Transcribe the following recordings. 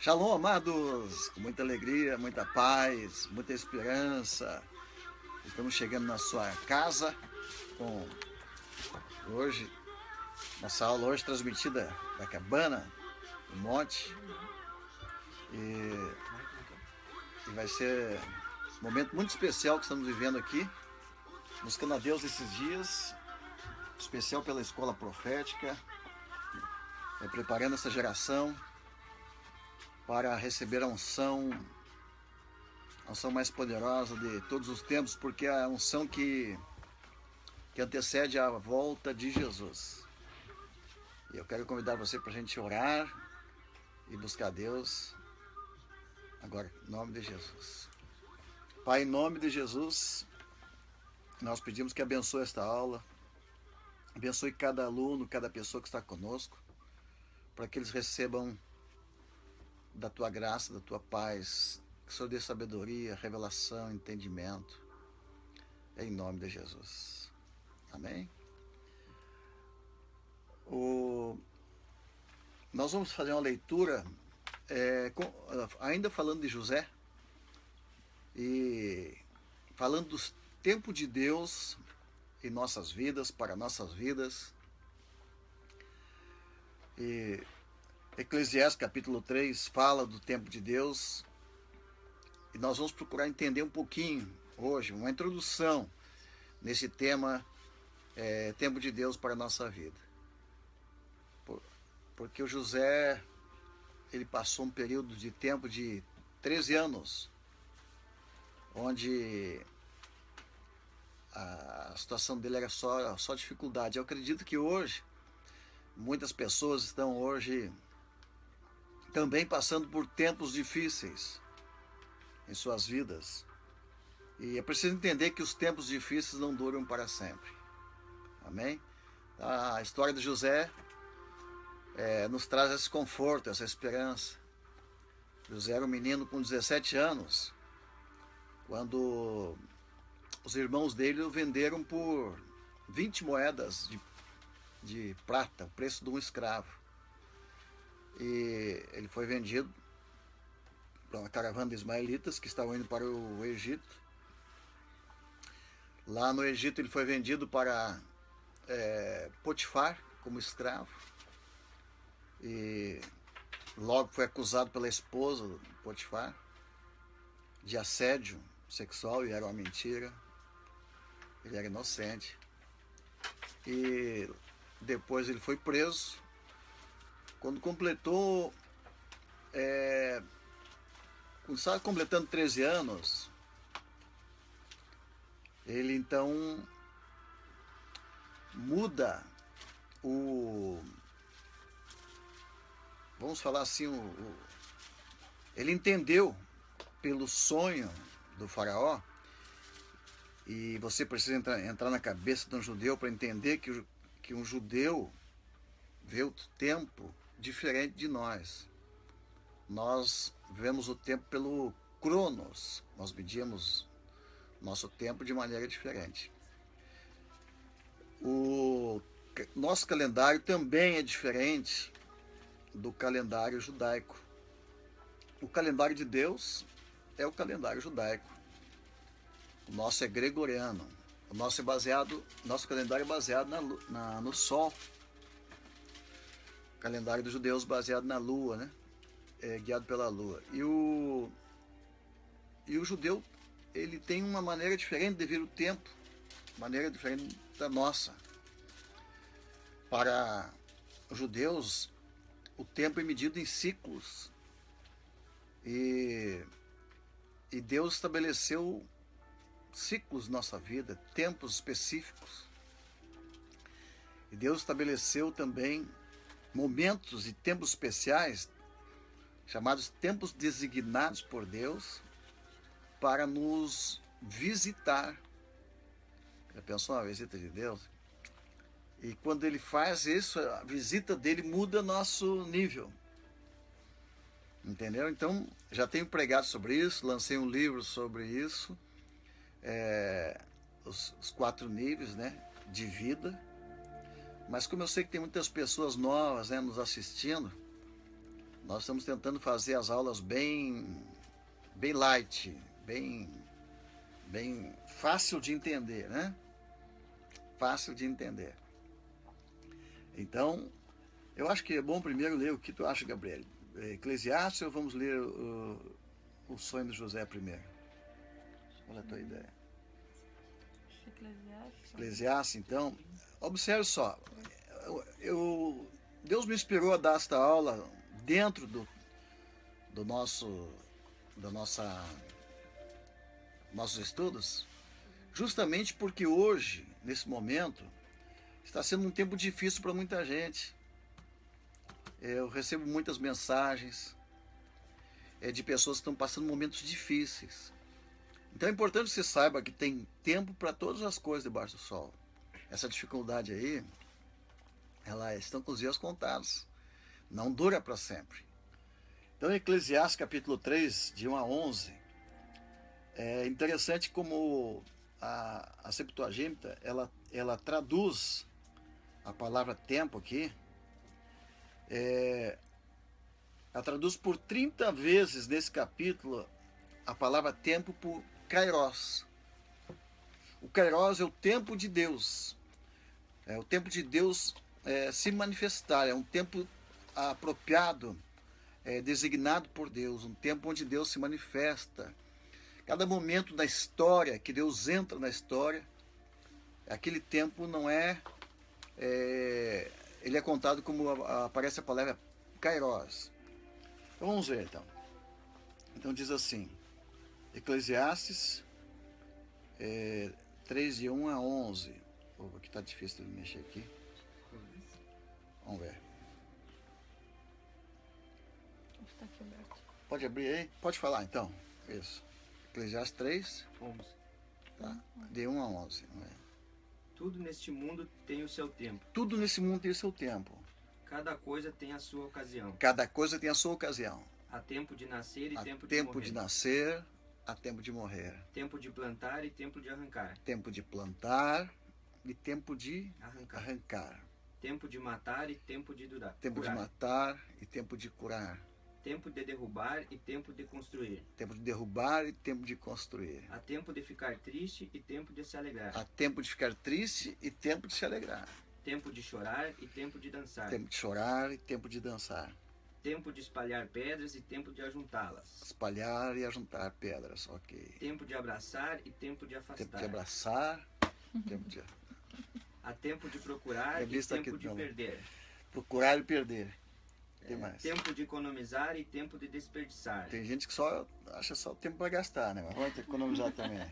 Shalom, amados, com muita alegria, muita paz, muita esperança. Estamos chegando na sua casa com hoje, nossa aula hoje transmitida da cabana, do monte. E vai ser um momento muito especial que estamos vivendo aqui, buscando a Deus esses dias, especial pela escola profética, preparando essa geração para receber a unção mais poderosa de todos os tempos, porque é a unção que antecede a volta de Jesus. E eu quero convidar você para a gente orar e buscar Deus agora, em nome de Jesus. Pai, em nome de Jesus, nós pedimos que abençoe esta aula, abençoe cada aluno, cada pessoa que está conosco, para que eles recebam da tua graça, da tua paz, que o Senhor dê sabedoria, revelação, entendimento, em nome de Jesus. Amém? Nós vamos fazer uma leitura, ainda falando de José, e falando do tempo de Deus em nossas vidas, para nossas vidas. E Eclesiastes capítulo 3 fala do tempo de Deus, e nós vamos procurar entender um pouquinho hoje, uma introdução nesse tema, tempo de Deus para a nossa vida. Porque o José, ele passou um período de tempo de 13 anos, onde a situação dele era só dificuldade. Eu acredito que hoje, muitas pessoas estão hoje também passando por tempos difíceis em suas vidas. E é preciso entender que os tempos difíceis não duram para sempre. Amém? A história de José nos traz esse conforto, essa esperança. José era um menino com 17 anos, quando os irmãos dele o venderam por 20 moedas de prata, o preço de um escravo. E ele foi vendido para uma caravana de ismaelitas que estavam indo para o Egito. Lá no Egito ele foi vendido para Potifar como escravo. E logo foi acusado pela esposa de Potifar de assédio sexual, e era uma mentira. Ele era inocente. E depois ele foi preso. Quando completou, quando estava completando 13 anos, ele então muda vamos falar assim, ele entendeu pelo sonho do faraó, e você precisa entrar na cabeça de um judeu para entender que um judeu vê o tempo diferente de nós. Nós vemos o tempo pelo cronos, nós medimos nosso tempo de maneira diferente. O nosso calendário também é diferente do calendário judaico. O calendário de Deus é o calendário judaico. O nosso é gregoriano. O nosso calendário é baseado no sol. O calendário dos judeus baseado na lua, né? Guiado pela lua. E o judeu, ele tem uma maneira diferente de ver o tempo, maneira diferente da nossa. Para os judeus, o tempo é medido em ciclos, e Deus estabeleceu ciclos na nossa vida, tempos específicos. E Deus estabeleceu também momentos e tempos especiais, chamados tempos designados por Deus, para nos visitar. Já pensou uma visita de Deus? E quando ele faz isso, a visita dele muda nosso nível. Entendeu? Então, já tenho pregado sobre isso, lancei um livro sobre isso, os 4 níveis, né, de vida. Mas como eu sei que tem muitas pessoas novas, né, nos assistindo, Nós estamos tentando fazer as aulas bem light, bem fácil de entender, né? Fácil de entender. Então, eu acho que é bom primeiro ler o que tu acha, Gabriel. Eclesiastes ou vamos ler o sonho de José primeiro? Qual é a tua ideia? Eclesiastes, então. Observe só. Deus me inspirou a dar esta aula dentro nossos estudos, justamente porque hoje, nesse momento, está sendo um tempo difícil para muita gente. Eu recebo muitas mensagens de pessoas que estão passando momentos difíceis. Então é importante que você saiba que tem tempo para todas as coisas debaixo do sol. Essa dificuldade aí, elas estão com os dias contados. Não dura para sempre. Então, Eclesiastes capítulo 3, de 1 a 11, é interessante como a Septuaginta, ela traduz a palavra tempo aqui, ela traduz por 30 vezes nesse capítulo a palavra tempo por kairos. O kairos é o tempo de Deus. É o tempo de Deus se manifestar. É um tempo apropriado, designado por Deus. Um tempo onde Deus se manifesta. Cada momento da história que Deus entra na história, aquele tempo não ele é contado como aparece a palavra kairos. Então vamos ver então. Então diz assim, Eclesiastes 3 de 1 a 11. Aqui está difícil de mexer aqui. Vamos ver. Está aqui aberto. Pode abrir aí? Pode falar então. Isso. Eclesiastes 3. 11. Tá. De 1 a 11. Vamos ver. Tudo neste mundo tem o seu tempo. Tudo nesse mundo tem o seu tempo. Cada coisa tem a sua ocasião. Cada coisa tem a sua ocasião. Há tempo de nascer e Há tempo de tempo morrer. de nascer, há tempo de morrer. Tempo de plantar e tempo de arrancar. Tempo de plantar e tempo de Arrancar. arrancar. Tempo de matar e tempo de durar. Tempo de matar e tempo de curar. Tempo de derrubar e tempo de construir. Tempo de derrubar e tempo de construir. Há tempo de ficar triste e tempo de se alegrar. Há tempo de ficar triste e tempo de se alegrar. Tempo de chorar e tempo de dançar. Tempo de chorar e tempo de dançar. Tempo de espalhar pedras e tempo de ajuntá-las. Espalhar e ajuntar pedras, ok. Tempo de abraçar e tempo de Tempo afastar. de abraçar, tempo de Há tempo de procurar Eu e vi isso tempo aqui, de não. perder. procurar e perder. Tem mais. Tempo de economizar e tempo de desperdiçar. Tem gente que só acha só o tempo para gastar, né? Mas vamos ter que economizar também.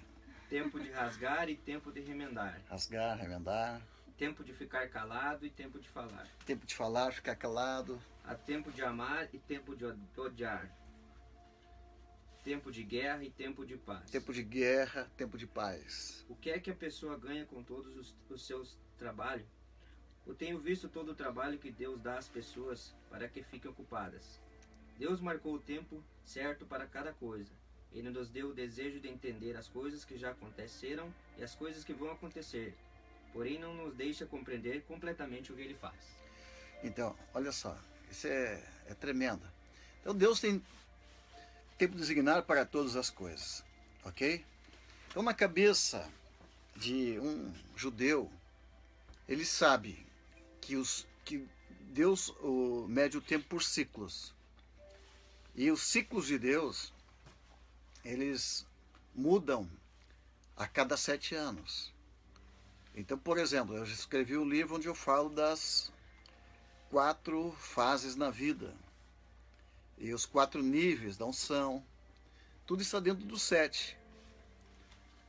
Tempo de rasgar e tempo de remendar. Rasgar, remendar. Tempo de ficar calado e tempo de falar. Tempo de falar, ficar calado. Há tempo de amar e tempo de odiar. Tempo de guerra e tempo de paz. Tempo de guerra, tempo de paz. O que é que a pessoa ganha com todos os seus trabalhos? Eu tenho visto todo o trabalho que Deus dá às pessoas para que fiquem ocupadas. Deus marcou o tempo certo para cada coisa. Ele nos deu o desejo de entender as coisas que já aconteceram e as coisas que vão acontecer. Porém, não nos deixa compreender completamente o que Ele faz. Então, olha só, isso é tremendo. Então Deus tem tempo designado para todas as coisas, ok? Então na cabeça de um judeu, ele sabe que Deus mede o tempo por ciclos. E os ciclos de Deus, eles mudam a cada 7 anos. Então, por exemplo, eu já escrevi um livro onde eu falo das 4 fases na vida. E os 4 níveis da unção. Tudo está dentro do 7.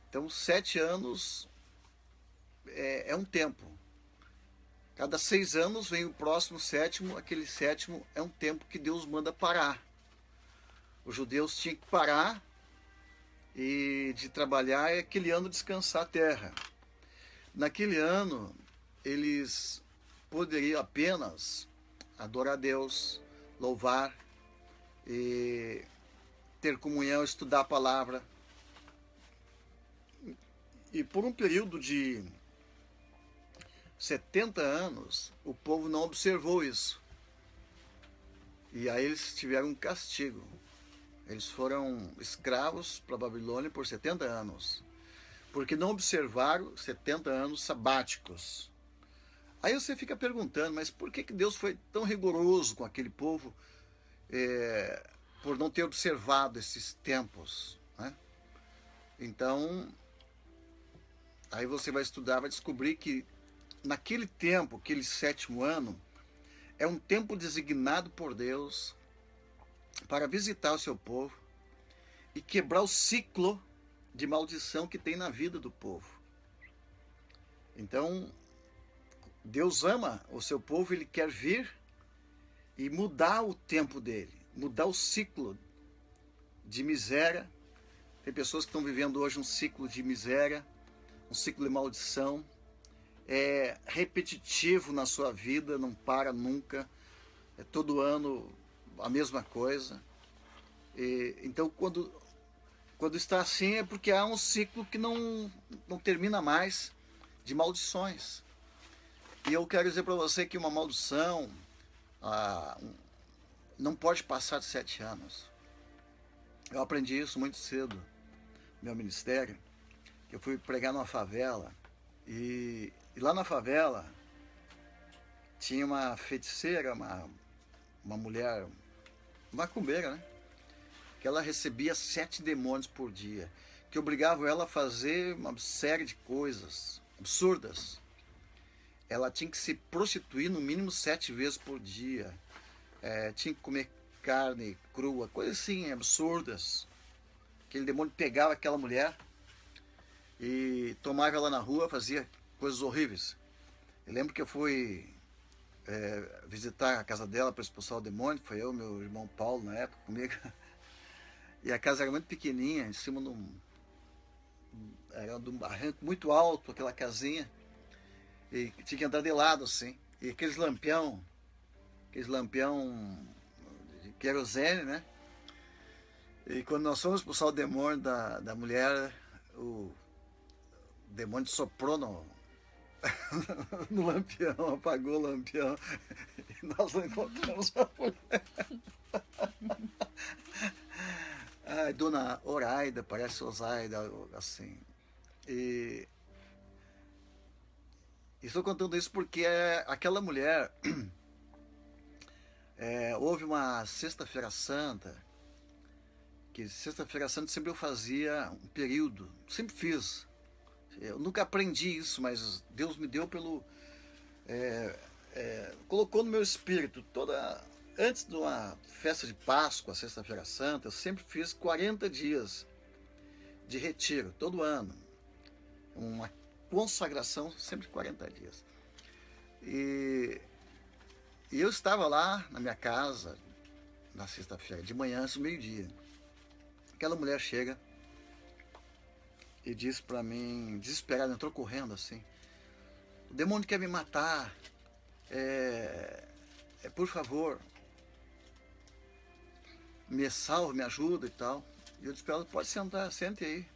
Então, 7 anos é um tempo. Cada 6 anos vem o próximo 7º. Aquele 7º é um tempo que Deus manda parar. Os judeus tinham que parar e de trabalhar e aquele ano descansar a terra. Naquele ano, eles poderiam apenas adorar a Deus, louvar, e ter comunhão, estudar a palavra. E por um período de 70 anos, o povo não observou isso. E aí eles tiveram um castigo. Eles foram escravos para a Babilônia por 70 anos, porque não observaram 70 anos sabáticos. Aí você fica perguntando, mas por que Deus foi tão rigoroso com aquele povo por não ter observado esses tempos, né? Então, aí você vai estudar, vai descobrir que naquele tempo, aquele 7º ano, é um tempo designado por Deus para visitar o seu povo e quebrar o ciclo de maldição que tem na vida do povo. Então, Deus ama o seu povo, Ele quer vir e mudar o tempo dele, mudar o ciclo de miséria. Tem pessoas que estão vivendo hoje um ciclo de miséria, um ciclo de maldição, é repetitivo na sua vida, não para nunca, é todo ano a mesma coisa. Então, quando está assim, é porque há um ciclo que não termina mais, de maldições. E eu quero dizer para você que uma maldição não pode passar de 7 anos. Eu aprendi isso muito cedo no meu ministério, que eu fui pregar numa favela, e lá na favela tinha uma feiticeira, uma mulher, macumbeira, né? Que ela recebia 7 demônios por dia, que obrigavam ela a fazer uma série de coisas absurdas. Ela tinha que se prostituir no mínimo 7 vezes por dia, tinha que comer carne crua, coisas assim absurdas. Aquele demônio pegava aquela mulher e tomava ela na rua, fazia coisas horríveis. Eu lembro que eu fui visitar a casa dela para expulsar o demônio, foi eu, meu irmão Paulo na época comigo, e a casa era muito pequenininha, em cima de um barranco muito alto, aquela casinha, e tinha que andar de lado assim, e aqueles lampião de querosene, né? E quando nós fomos expulsar o demônio da mulher, o demônio soprou no lampião, apagou o lampião, e nós não encontramos a mulher. Ai, Dona Oraida, parece Osaida, assim. E estou contando isso porque aquela mulher, houve uma Sexta-feira Santa, que Sexta-feira Santa sempre eu fazia um período, sempre fiz. Eu nunca aprendi isso, mas Deus me deu colocou no meu espírito. Antes de uma festa de Páscoa, Sexta-feira Santa, eu sempre fiz 40 dias de retiro, todo ano. Uma consagração, sempre 40 dias. E eu estava lá na minha casa, na sexta-feira, de manhã, antes do meio-dia. Aquela mulher chega e diz para mim, desesperada, entrou correndo assim: o demônio quer me matar, por favor, me salva, me ajuda e tal. E eu disse para ela: pode sentar, sente aí.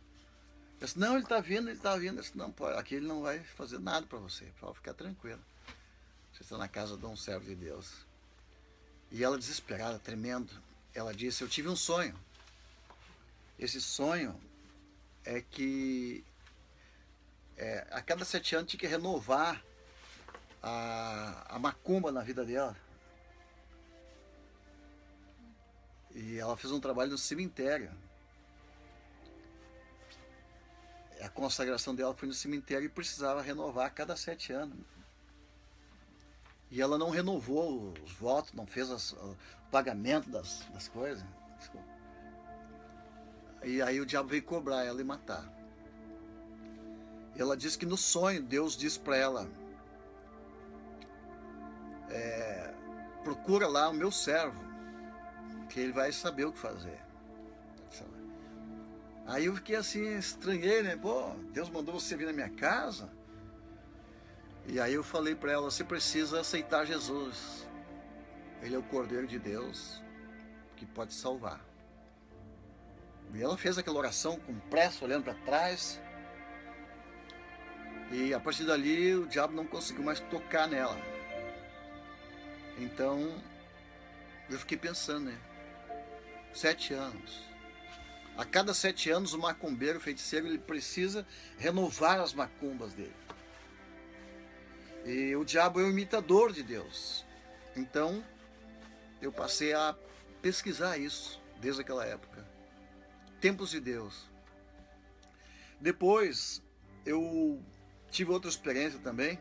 Eu disse: não, ele está vindo. Eu disse: não, pode, aqui ele não vai fazer nada para você, pode ficar tranquilo. Você está na casa de um servo de Deus. E ela, desesperada, tremendo, ela disse: eu tive um sonho. Esse sonho é que a cada 7 anos tinha que renovar a macumba na vida dela. E ela fez um trabalho no cemitério. A consagração dela foi no cemitério e precisava renovar a cada 7 anos. E ela não renovou os votos, não fez o pagamento das coisas. Desculpa. E aí o diabo veio cobrar ela e matar. E ela disse que no sonho Deus disse para ela: procura lá o meu servo, que ele vai saber o que fazer. Aí eu fiquei assim, estranhei, né? Pô, Deus mandou você vir na minha casa? E aí eu falei para ela: você precisa aceitar Jesus. Ele é o Cordeiro de Deus que pode salvar. E ela fez aquela oração com pressa, olhando para trás. E a partir dali o diabo não conseguiu mais tocar nela. Então Eu fiquei pensando, né? 7 anos. A cada 7 anos, o macumbeiro, o feiticeiro, ele precisa renovar as macumbas dele. E o diabo é o imitador de Deus. Então, eu passei a pesquisar isso desde aquela época. Tempos de Deus. Depois, eu tive outra experiência também.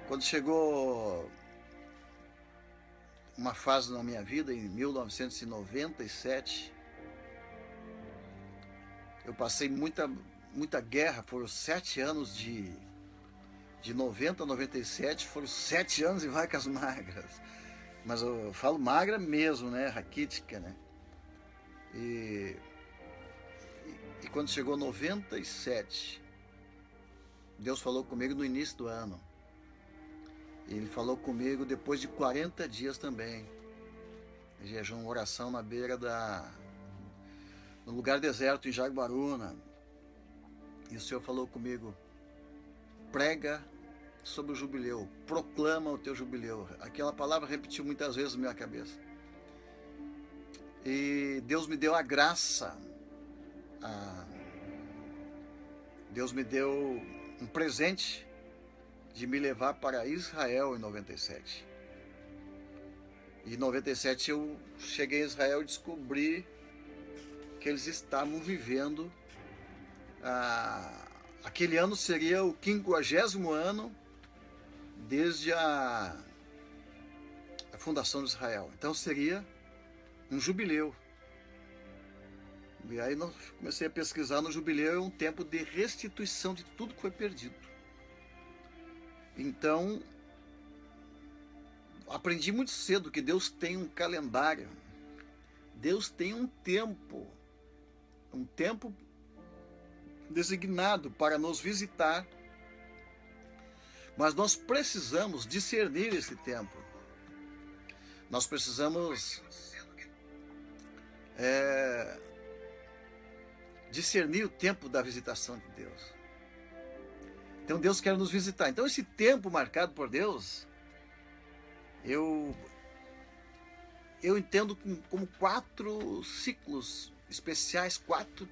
Quando chegou uma fase na minha vida, em 1997, eu passei muita guerra. Foram 7 anos de 90 a 97, foram 7 anos em vacas magras. Mas eu falo magra mesmo, né? Raquítica, né? E quando chegou 97, Deus falou comigo no início do ano. Ele falou comigo depois de 40 dias também. Jejum, oração na beira no lugar deserto em Jaguaruna. E o Senhor falou comigo: prega sobre o jubileu, proclama o teu jubileu. Aquela palavra repetiu muitas vezes na minha cabeça. E Deus me deu a graça, Deus me deu um presente de me levar para Israel em 97. E em 97 eu cheguei a Israel e descobri que eles estavam vivendo, aquele ano seria o 50º ano desde a fundação de Israel. Então seria um jubileu. E aí comecei a pesquisar. No jubileu é um tempo de restituição de tudo que foi perdido. Então, aprendi muito cedo que Deus tem um calendário. Deus tem um tempo designado para nos visitar. Mas nós precisamos discernir esse tempo. Nós precisamos discernir o tempo da visitação de Deus. Então Deus quer nos visitar. Então esse tempo marcado por Deus, eu entendo como 4 ciclos especiais, 4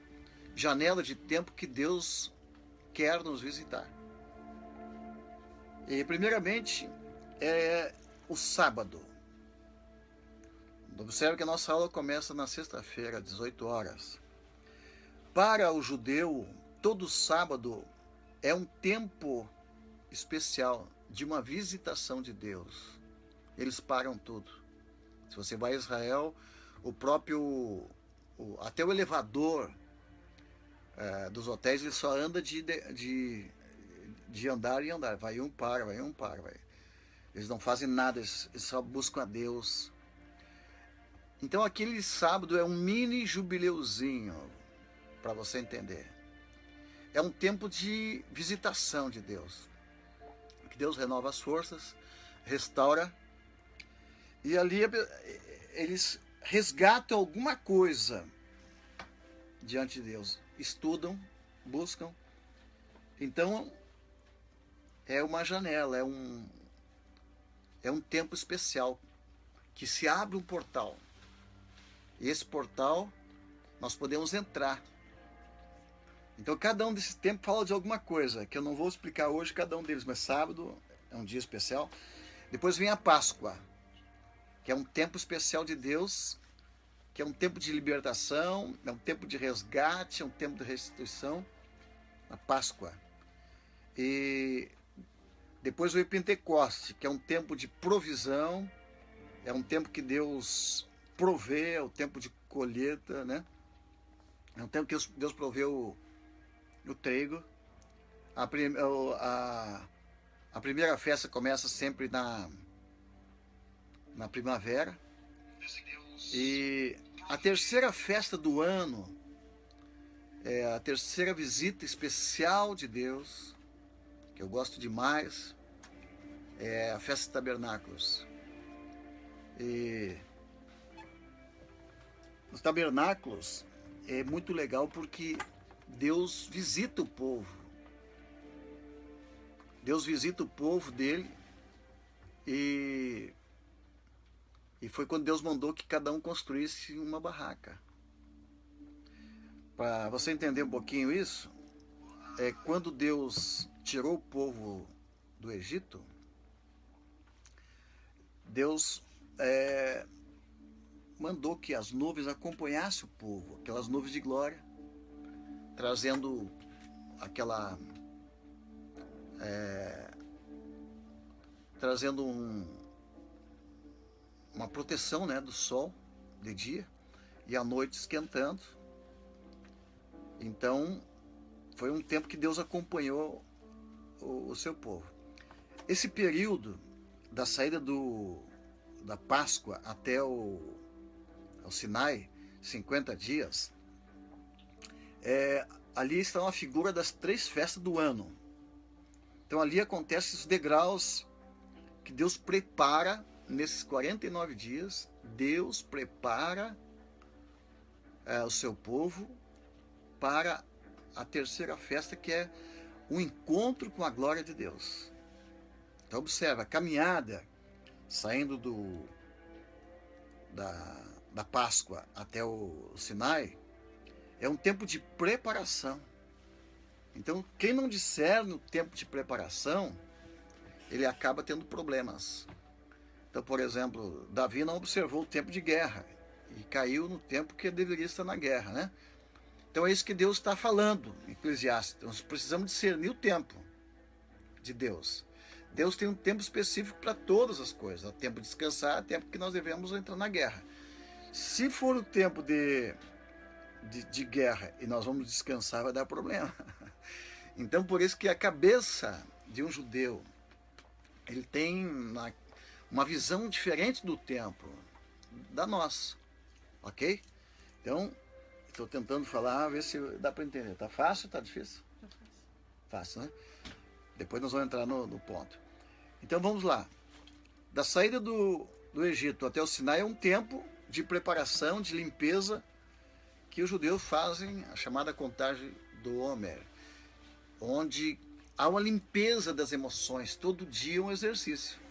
janelas de tempo que Deus quer nos visitar. E primeiramente é o sábado. Observe que a nossa aula começa na sexta-feira, às 18 horas. Para o judeu, todo sábado é um tempo especial de uma visitação de Deus. Eles param tudo. Se você vai a Israel, até o elevador dos hotéis, ele só anda de andar e andar. Vai um, para, vai um, para. Vai. Eles não fazem nada, eles só buscam a Deus. Então aquele sábado é um mini jubileuzinho, para você entender. É um tempo de visitação de Deus. Que Deus renova as forças, restaura. E ali eles resgatam alguma coisa diante de Deus. Estudam, buscam. Então, é uma janela, é um tempo especial que se abre um portal. E esse portal, nós podemos entrar. Então, cada um desses tempos fala de alguma coisa, que eu não vou explicar hoje cada um deles, mas sábado é um dia especial. Depois vem a Páscoa, que é um tempo especial de Deus, que é um tempo de libertação, é um tempo de resgate, é um tempo de restituição, a Páscoa. E depois vem Pentecoste, que é um tempo de provisão, é um tempo que Deus provê, é o tempo de colheita, né? É um tempo que Deus proveu o trigo. A primeira festa começa sempre na primavera. E a terceira festa do ano é a terceira visita especial de Deus, que eu gosto demais, é a festa dos tabernáculos. E os tabernáculos é muito legal porque Deus visita o povo. Deus visita o povo dele e E foi quando Deus mandou que cada um construísse uma barraca. Para você entender um pouquinho isso, quando Deus tirou o povo do Egito, Deus mandou que as nuvens acompanhassem o povo, aquelas nuvens de glória, trazendo trazendo uma proteção, né, do sol de dia e à noite esquentando. Então foi um tempo que Deus acompanhou o seu povo. Esse período da saída da Páscoa até o Sinai, 50 dias, ali está uma figura das 3 festas do ano. Então ali acontecem os degraus que Deus prepara nesses 49 dias. Deus prepara o seu povo para a terceira festa, que é o encontro com a glória de Deus. Então observa, a caminhada saindo da Páscoa até o Sinai é um tempo de preparação. Então quem não discerne o tempo de preparação, ele acaba tendo problemas. Então, por exemplo, Davi não observou o tempo de guerra e caiu no tempo que deveria estar na guerra, né? Então é isso que Deus está falando em Eclesiastes. Nós precisamos discernir o tempo de Deus. Deus tem um tempo específico para todas as coisas. Há tempo de descansar, há tempo que nós devemos entrar na guerra. Se for o tempo de guerra e nós vamos descansar, vai dar problema. Então, por isso que a cabeça de um judeu, ele tem uma visão diferente do tempo da nossa, ok? Então, estou tentando falar, ver se dá para entender. Tá fácil ou tá difícil? Tá fácil. Fácil, né? Depois nós vamos entrar no ponto. Então vamos lá. Da saída do Egito até o Sinai é um tempo de preparação, de limpeza, que os judeus fazem a chamada contagem do Homer, onde há uma limpeza das emoções, todo dia um exercício.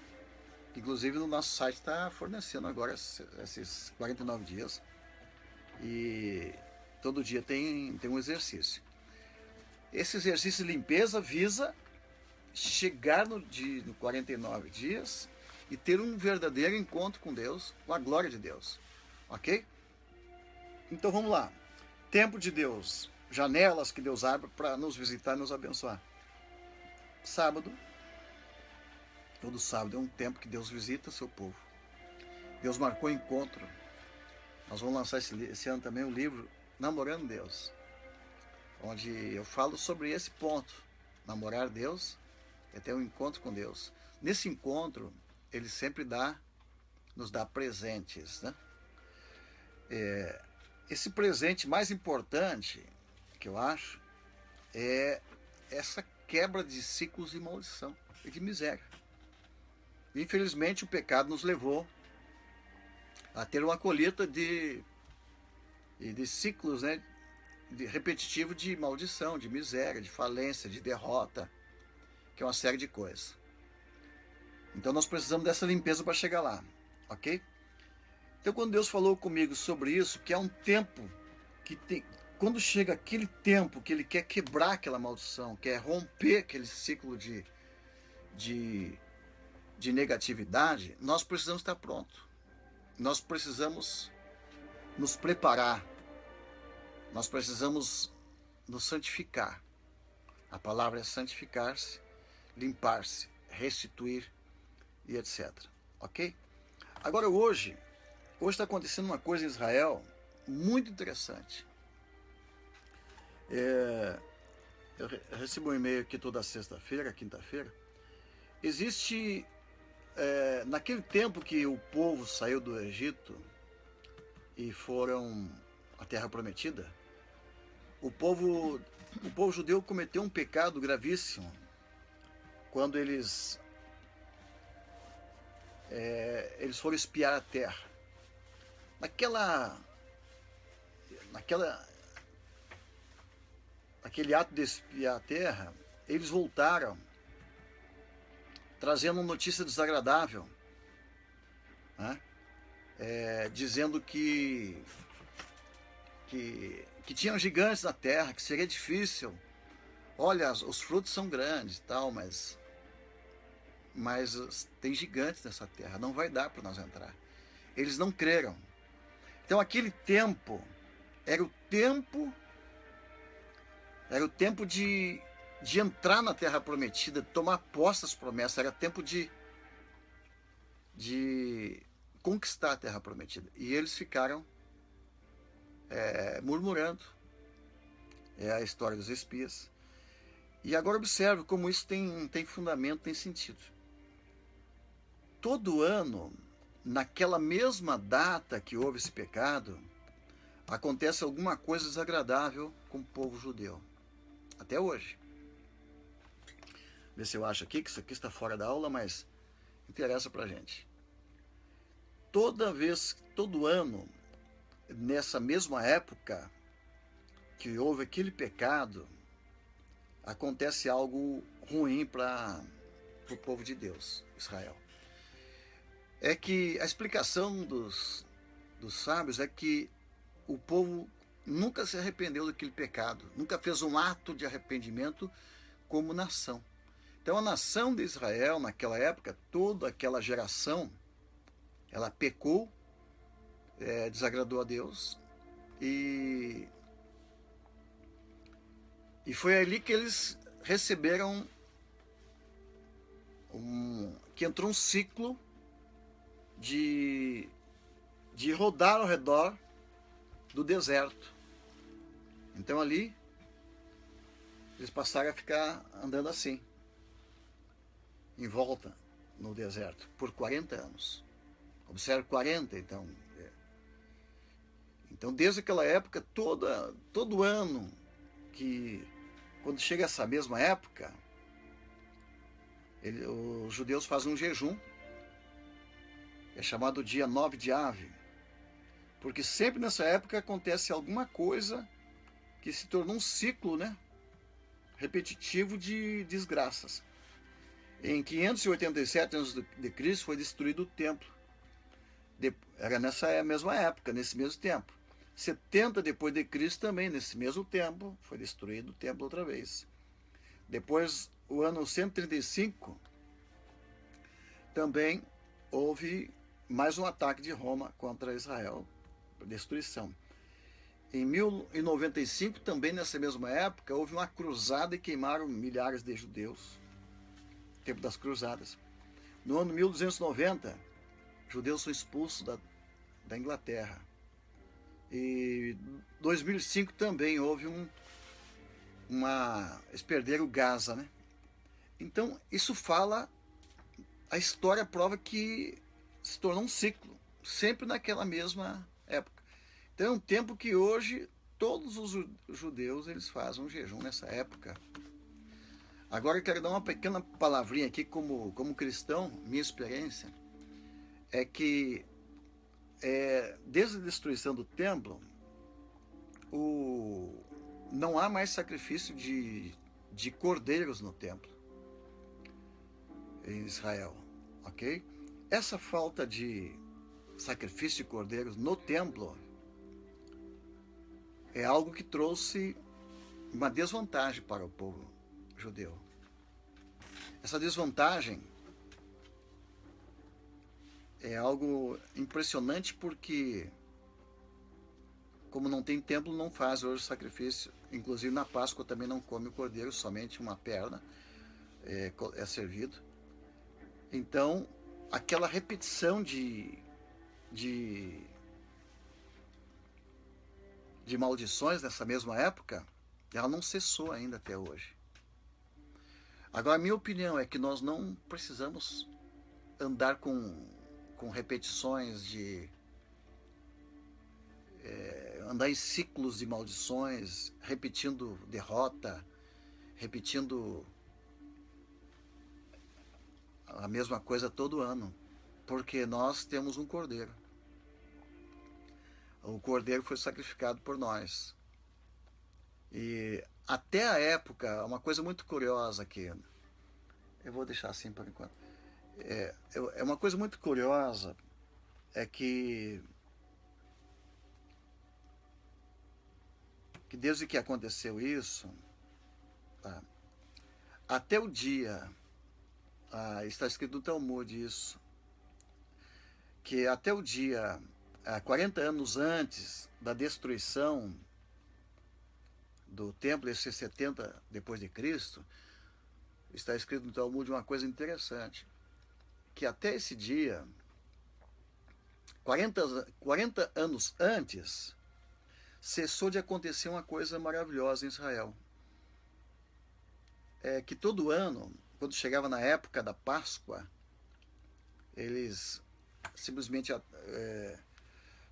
Inclusive no nosso site está fornecendo agora esses 49 dias. E todo dia tem um exercício. Esse exercício de limpeza visa chegar no 49 dias e ter um verdadeiro encontro com Deus, com a glória de Deus. Ok? Então vamos lá. Tempo de Deus, janelas que Deus abre para nos visitar e nos abençoar. Sábado. Todo sábado é um tempo que Deus visita o seu povo. Deus marcou encontro. Nós vamos lançar esse ano também um livro, Namorando Deus, onde eu falo sobre esse ponto. Namorar Deus é ter um encontro com Deus. Nesse encontro, Ele sempre nos dá presentes, né? Esse presente mais importante, que eu acho, é essa quebra de ciclos de maldição e de miséria. Infelizmente, o pecado nos levou a ter uma colheita de ciclos, né, repetitivo de maldição, de miséria, de falência, de derrota, que é uma série de coisas. Então nós precisamos dessa limpeza para chegar lá, ok? Então quando Deus falou comigo sobre isso, que é um tempo que tem, quando chega aquele tempo que Ele quer quebrar aquela maldição, quer romper aquele ciclo de negatividade, nós precisamos estar prontos. Nós precisamos nos preparar. Nós precisamos nos santificar. A palavra é santificar-se, limpar-se, restituir e etc. Ok? Agora hoje está acontecendo uma coisa em Israel muito interessante. Eu recebo um e-mail aqui toda sexta-feira, quinta-feira. Existe, naquele tempo que o povo saiu do Egito e foram à Terra Prometida, o povo judeu cometeu um pecado gravíssimo quando eles foram espiar a terra. Naquele ato de espiar a terra, eles voltaram trazendo uma notícia desagradável, né? dizendo que tinham gigantes na terra, que seria difícil. Olha, os frutos são grandes e tal, mas tem gigantes nessa terra, não vai dar para nós entrar. Eles não creram. Então aquele tempo era o tempo de entrar na terra prometida, de tomar posse das promessas, era tempo de conquistar a terra prometida. E eles ficaram murmurando. É a história dos espias. E agora observe como isso tem fundamento, tem sentido. Todo ano, naquela mesma data que houve esse pecado, acontece alguma coisa desagradável com o povo judeu. Até hoje. Vê se eu acho aqui, que isso aqui está fora da aula, mas interessa pra gente. Todo ano, nessa mesma época que houve aquele pecado, acontece algo ruim para o povo de Deus, Israel. É que a explicação dos sábios é que o povo nunca se arrependeu daquele pecado, nunca fez um ato de arrependimento como nação. Então a nação de Israel, naquela época, toda aquela geração, ela pecou, desagradou a Deus, e foi ali que eles receberam que entrou um ciclo de rodar ao redor do deserto. Então ali eles passaram a ficar andando assim, em volta no deserto, por 40 anos. Observe, 40, então. Então, desde aquela época, todo ano, quando chega essa mesma época, os judeus fazem um jejum, é chamado dia 9 de Ave, porque sempre nessa época acontece alguma coisa que se tornou um ciclo, né, repetitivo de desgraças. Em 587 a.C. foi destruído o templo. Era nessa mesma época, nesse mesmo tempo. 70 depois de Cristo também, nesse mesmo tempo, foi destruído o templo outra vez. Depois, o ano 135, também houve mais um ataque de Roma contra Israel, destruição. Em 1095, também nessa mesma época, houve uma cruzada e queimaram milhares de judeus. Tempo das cruzadas. No ano 1290, judeus são expulsos da Inglaterra. E em 2005 também houve eles perderam Gaza, né? Então, isso fala, a história prova que se tornou um ciclo, sempre naquela mesma época. Então é um tempo que hoje todos os judeus eles fazem um jejum nessa época. Agora eu quero dar uma pequena palavrinha aqui como cristão, minha experiência é que desde a destruição do templo, não há mais sacrifício de cordeiros no templo em Israel, ok? Essa falta de sacrifício de cordeiros no templo é algo que trouxe uma desvantagem para o povo judeu. Essa desvantagem é algo impressionante porque, como não tem templo, não faz hoje sacrifício. Inclusive na Páscoa também não come o cordeiro, somente uma perna é servido. Então, aquela repetição de maldições nessa mesma época, ela não cessou ainda até hoje. Agora, a minha opinião é que nós não precisamos andar com repetições andar em ciclos de maldições, repetindo derrota, repetindo a mesma coisa todo ano, porque nós temos um cordeiro. O cordeiro foi sacrificado por nós. E até a época, uma coisa muito curiosa aqui, eu vou deixar assim por enquanto, é uma coisa muito curiosa, é que desde que aconteceu isso, tá, até o dia, está escrito no Talmud isso, que até o dia, 40 anos antes da destruição do templo, esses 70 depois de Cristo, está escrito no Talmud uma coisa interessante, que até esse dia, 40 anos antes, cessou de acontecer uma coisa maravilhosa em Israel. É que todo ano, quando chegava na época da Páscoa, eles simplesmente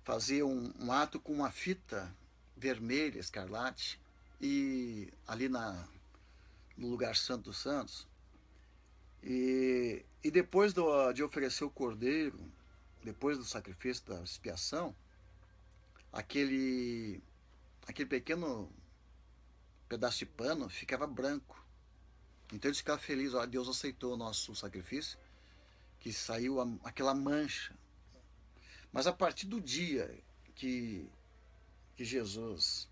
faziam um ato com uma fita vermelha, escarlate, e ali no lugar Santo dos Santos, e depois de oferecer o cordeiro, depois do sacrifício da expiação, aquele pequeno pedaço de pano ficava branco. Então eles ficavam felizes, ó, Deus aceitou o nosso sacrifício, que saiu aquela mancha. Mas a partir do dia que Jesus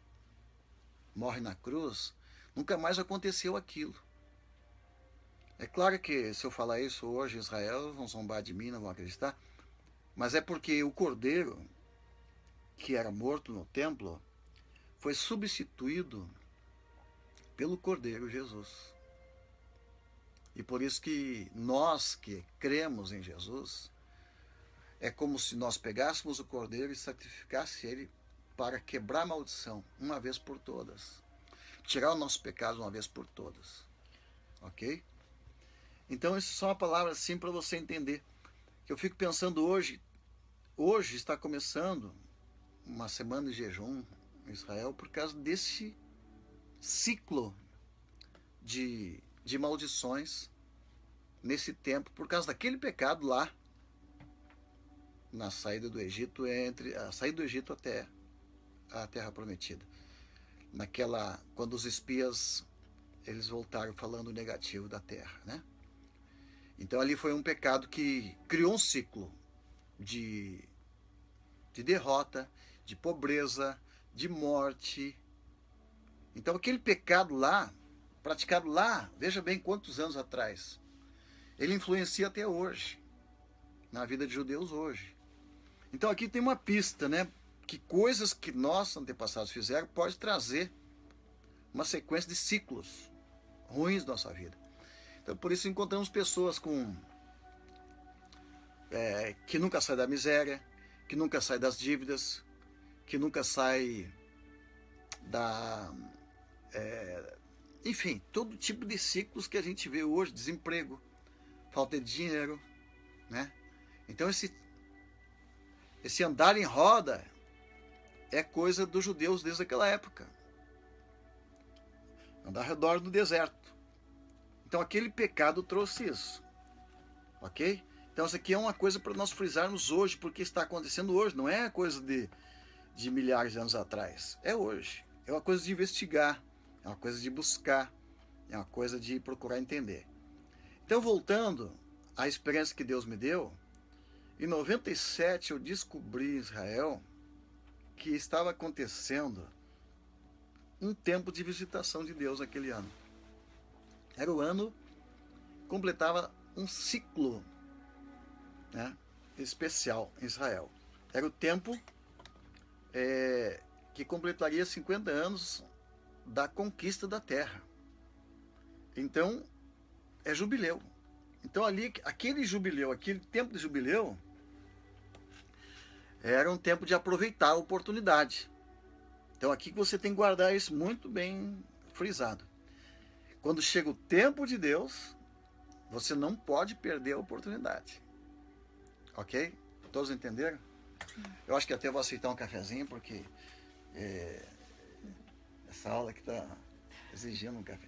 morre na cruz, nunca mais aconteceu aquilo. É claro que se eu falar isso hoje em Israel, vão zombar de mim, não vão acreditar, mas é porque o cordeiro, que era morto no templo, foi substituído pelo cordeiro Jesus. E por isso que nós que cremos em Jesus, é como se nós pegássemos o cordeiro e sacrificássemos ele para quebrar a maldição, uma vez por todas. Tirar o nosso pecado uma vez por todas. Ok? Então, isso é só uma palavra assim para você entender. Eu fico pensando hoje está começando uma semana de jejum em Israel por causa desse ciclo de maldições nesse tempo, por causa daquele pecado lá na saída do Egito, entre a saída do Egito até a Terra Prometida. Quando os espias eles voltaram falando negativo da terra, né? Então ali foi um pecado que criou um ciclo de derrota, de pobreza, de morte. Então aquele pecado lá, praticado lá, veja bem quantos anos atrás, ele influencia até hoje, na vida de judeus hoje. Então aqui tem uma pista, né? Que coisas que nossos antepassados fizeram pode trazer uma sequência de ciclos ruins na nossa vida. Então por isso encontramos pessoas que nunca saem da miséria, que nunca saem das dívidas, que nunca saem enfim, todo tipo de ciclos que a gente vê hoje, desemprego, falta de dinheiro, né? Então esse andar em roda é coisa dos judeus desde aquela época. Andar ao redor do deserto. Então aquele pecado trouxe isso. Ok? Então isso aqui é uma coisa para nós frisarmos hoje, porque está acontecendo hoje, não é coisa de milhares de anos atrás. É hoje. É uma coisa de investigar, é uma coisa de buscar, é uma coisa de procurar entender. Então, voltando à experiência que Deus me deu, em 97 eu descobri em Israel que estava acontecendo um tempo de visitação de Deus naquele ano. Era o ano que completava um ciclo, né, especial em Israel. Era o tempo que completaria 50 anos da conquista da terra. Então, é jubileu. Então, aquele jubileu, aquele tempo de jubileu, era um tempo de aproveitar a oportunidade. Então, aqui que você tem que guardar isso muito bem frisado. Quando chega o tempo de Deus, você não pode perder a oportunidade. Ok? Todos entenderam? Eu acho que até vou aceitar um cafezinho, porque essa aula aqui está exigindo um café.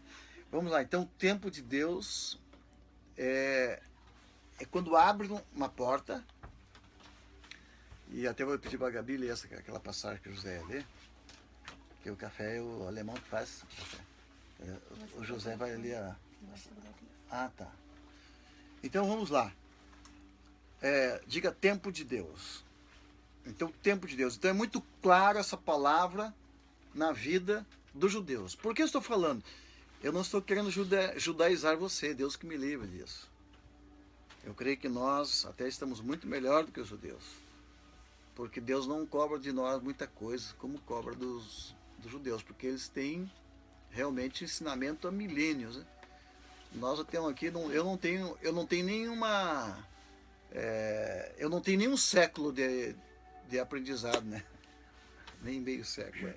Vamos lá, então o tempo de Deus é quando abre uma porta, e até vou pedir para a Gabi ler aquela passagem que o José lê, que o café é o alemão que faz. O José vai ler a... Ah, tá. Então vamos lá. Diga tempo de Deus. Então, o tempo de Deus. Então, é muito claro essa palavra na vida dos judeus. Por que eu estou falando? Eu não estou querendo judaizar você, Deus que me livre disso. Eu creio que nós até estamos muito melhor do que os judeus. Porque Deus não cobra de nós muita coisa, como cobra dos judeus, porque eles têm realmente ensinamento há milênios, né? Nós temos aqui, eu não tenho nenhuma, eu não tenho nenhum século de aprendizado, né? Nem meio século.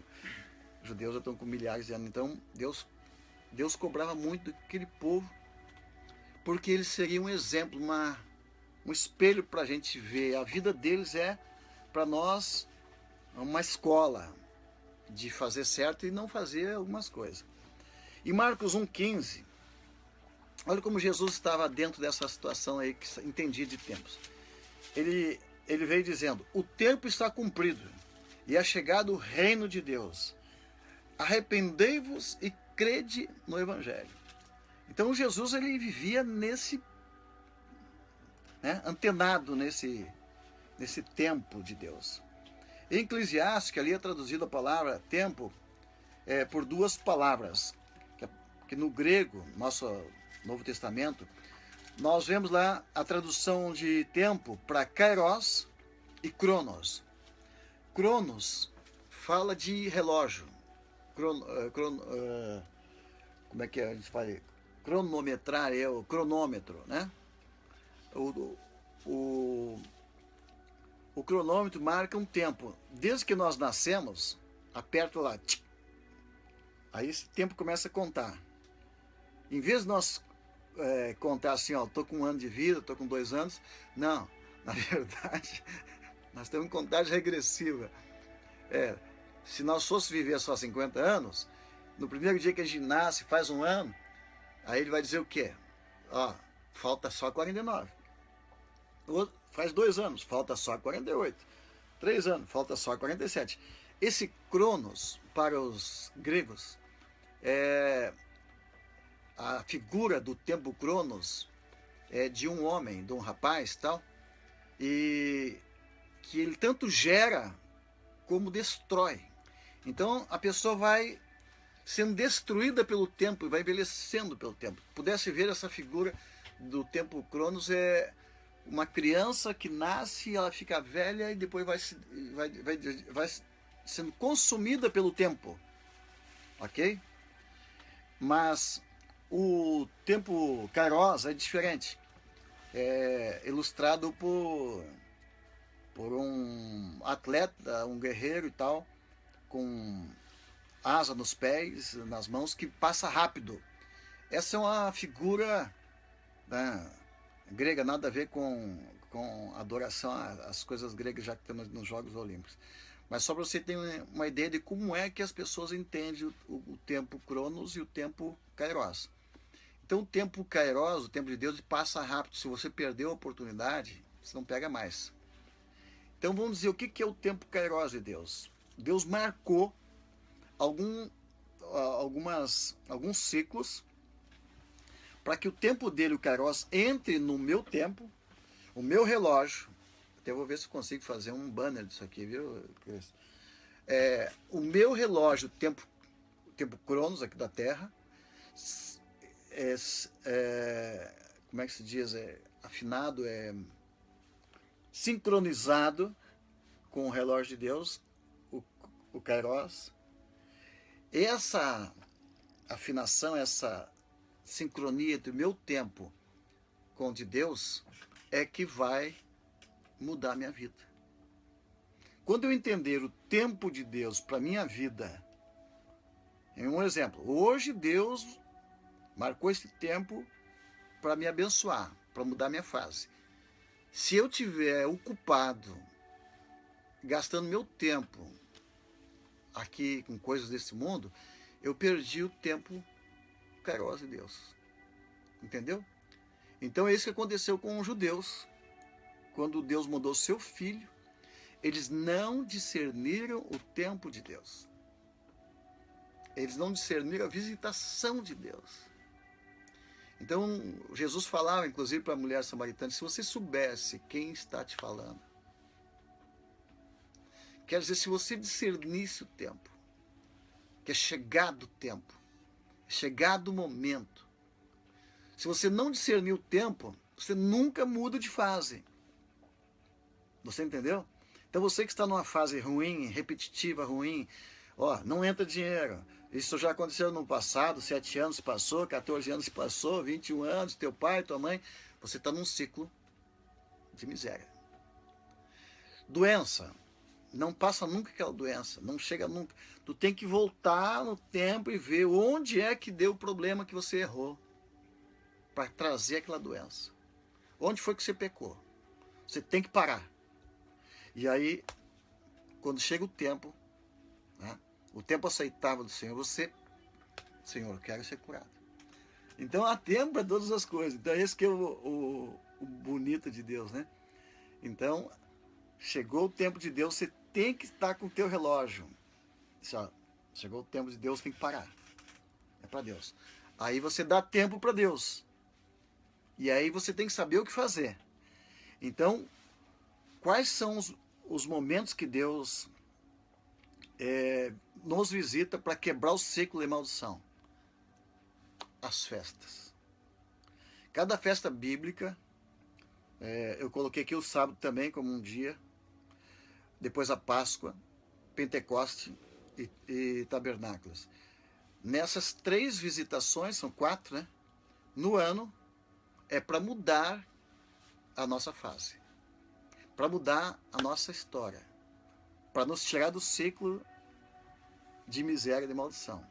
Os judeus já estão com milhares de anos. Então Deus cobrava muito daquele povo, porque eles seriam um exemplo, um espelho para a gente ver. A vida deles é para nós uma escola de fazer certo e não fazer algumas coisas. Em Marcos 1,15, olha como Jesus estava dentro dessa situação aí, que entendia de tempos. Ele veio dizendo: o tempo está cumprido e é chegado o reino de Deus. Arrependei-vos e crede no Evangelho. Então Jesus, ele vivia antenado nesse tempo de Deus. Em Eclesiastes, que ali é traduzido a palavra tempo por duas palavras, que no grego, nosso Novo Testamento, nós vemos lá a tradução de tempo para kairos e cronos. Cronos fala de relógio. Como é que a gente fala? Cronometrar é o cronômetro, né? O cronômetro marca um tempo. Desde que nós nascemos, aperta lá. Tchic, aí esse tempo começa a contar. Em vez de nós contar assim, ó, estou com 1 ano de vida, estou com 2 anos. Não, na verdade, nós temos contagem regressiva. Se nós fosse viver só 50 anos, no primeiro dia que a gente nasce, faz 1 ano, aí ele vai dizer o quê? Ó, falta só 49. Faz 2 anos, falta só 48. 3 anos, falta só 47. Esse cronos, para os gregos, a figura do tempo cronos é de um homem, de um rapaz, tal, e que ele tanto gera como destrói. Então a pessoa vai sendo destruída pelo tempo e vai envelhecendo pelo tempo. Pudesse ver essa figura do tempo cronos, é uma criança que nasce, ela fica velha e depois vai sendo consumida pelo tempo, ok? Mas o tempo kairos é diferente, é ilustrado por um atleta, um guerreiro e tal, com asa nos pés, nas mãos, que passa rápido. Essa é uma figura, né, grega, nada a ver com adoração às coisas gregas, já que estamos nos Jogos Olímpicos. Mas só para você ter uma ideia de como é que as pessoas entendem o tempo cronos e o tempo kairos. Então o tempo kairos, o tempo de Deus, passa rápido. Se você perdeu a oportunidade, você não pega mais. Então vamos dizer o que é o tempo kairos de Deus. Deus marcou alguns ciclos para que o tempo dele, o kairos, entre no meu tempo, o meu relógio. Até vou ver se eu consigo fazer um banner disso aqui, viu, Cris? O meu relógio, o tempo cronos aqui da Terra, como é que se diz? Afinado, sincronizado com o relógio de Deus, o kairos. Essa afinação, essa sincronia entre o meu tempo com o de Deus é que vai mudar a minha vida. Quando eu entender o tempo de Deus para a minha vida, em um exemplo, hoje Deus marcou esse tempo para me abençoar, para mudar a minha fase. Se eu estiver ocupado, gastando meu tempo aqui com coisas desse mundo, eu perdi o tempo kairos de Deus. Entendeu? Então é isso que aconteceu com os judeus. Quando Deus mandou seu filho, eles não discerniram o tempo de Deus. Eles não discerniram a visitação de Deus. Então, Jesus falava, inclusive, para a mulher samaritana: se você soubesse quem está te falando, Quer dizer, se você discernisse o tempo, que é chegado o tempo, é chegado o momento. Se você não discernir o tempo, você nunca muda de fase. Você entendeu? Então você que está numa fase ruim, repetitiva, ruim, ó, não entra dinheiro. Isso já aconteceu no passado, 7 anos passou, 14 anos passou, 21 anos, teu pai, tua mãe. Você está num ciclo de miséria. Doença. Não passa nunca aquela doença, não chega nunca. Tu tem que voltar no tempo e ver onde é que deu o problema que você errou para trazer aquela doença. Onde foi que você pecou? Você tem que parar. E aí, quando chega o tempo, né, o tempo aceitável do Senhor, você, Senhor, eu quero ser curado. Então há tempo para todas as coisas. Então esse que é o bonito de Deus, né? Então, chegou o tempo de Deus, você tem que estar com o teu relógio. Chegou o tempo de Deus, tem que parar. É para Deus. Aí você dá tempo para Deus. E aí você tem que saber o que fazer. Então, quais são os momentos que Deus nos visita para quebrar o ciclo de maldição? As festas. Cada festa bíblica, eu coloquei aqui o sábado também como um dia, depois a Páscoa, Pentecoste e Tabernáculos. Nessas 3 visitações, são 4, né? No ano, é para mudar a nossa fase, para mudar a nossa história, para nos tirar do ciclo de miséria e de maldição.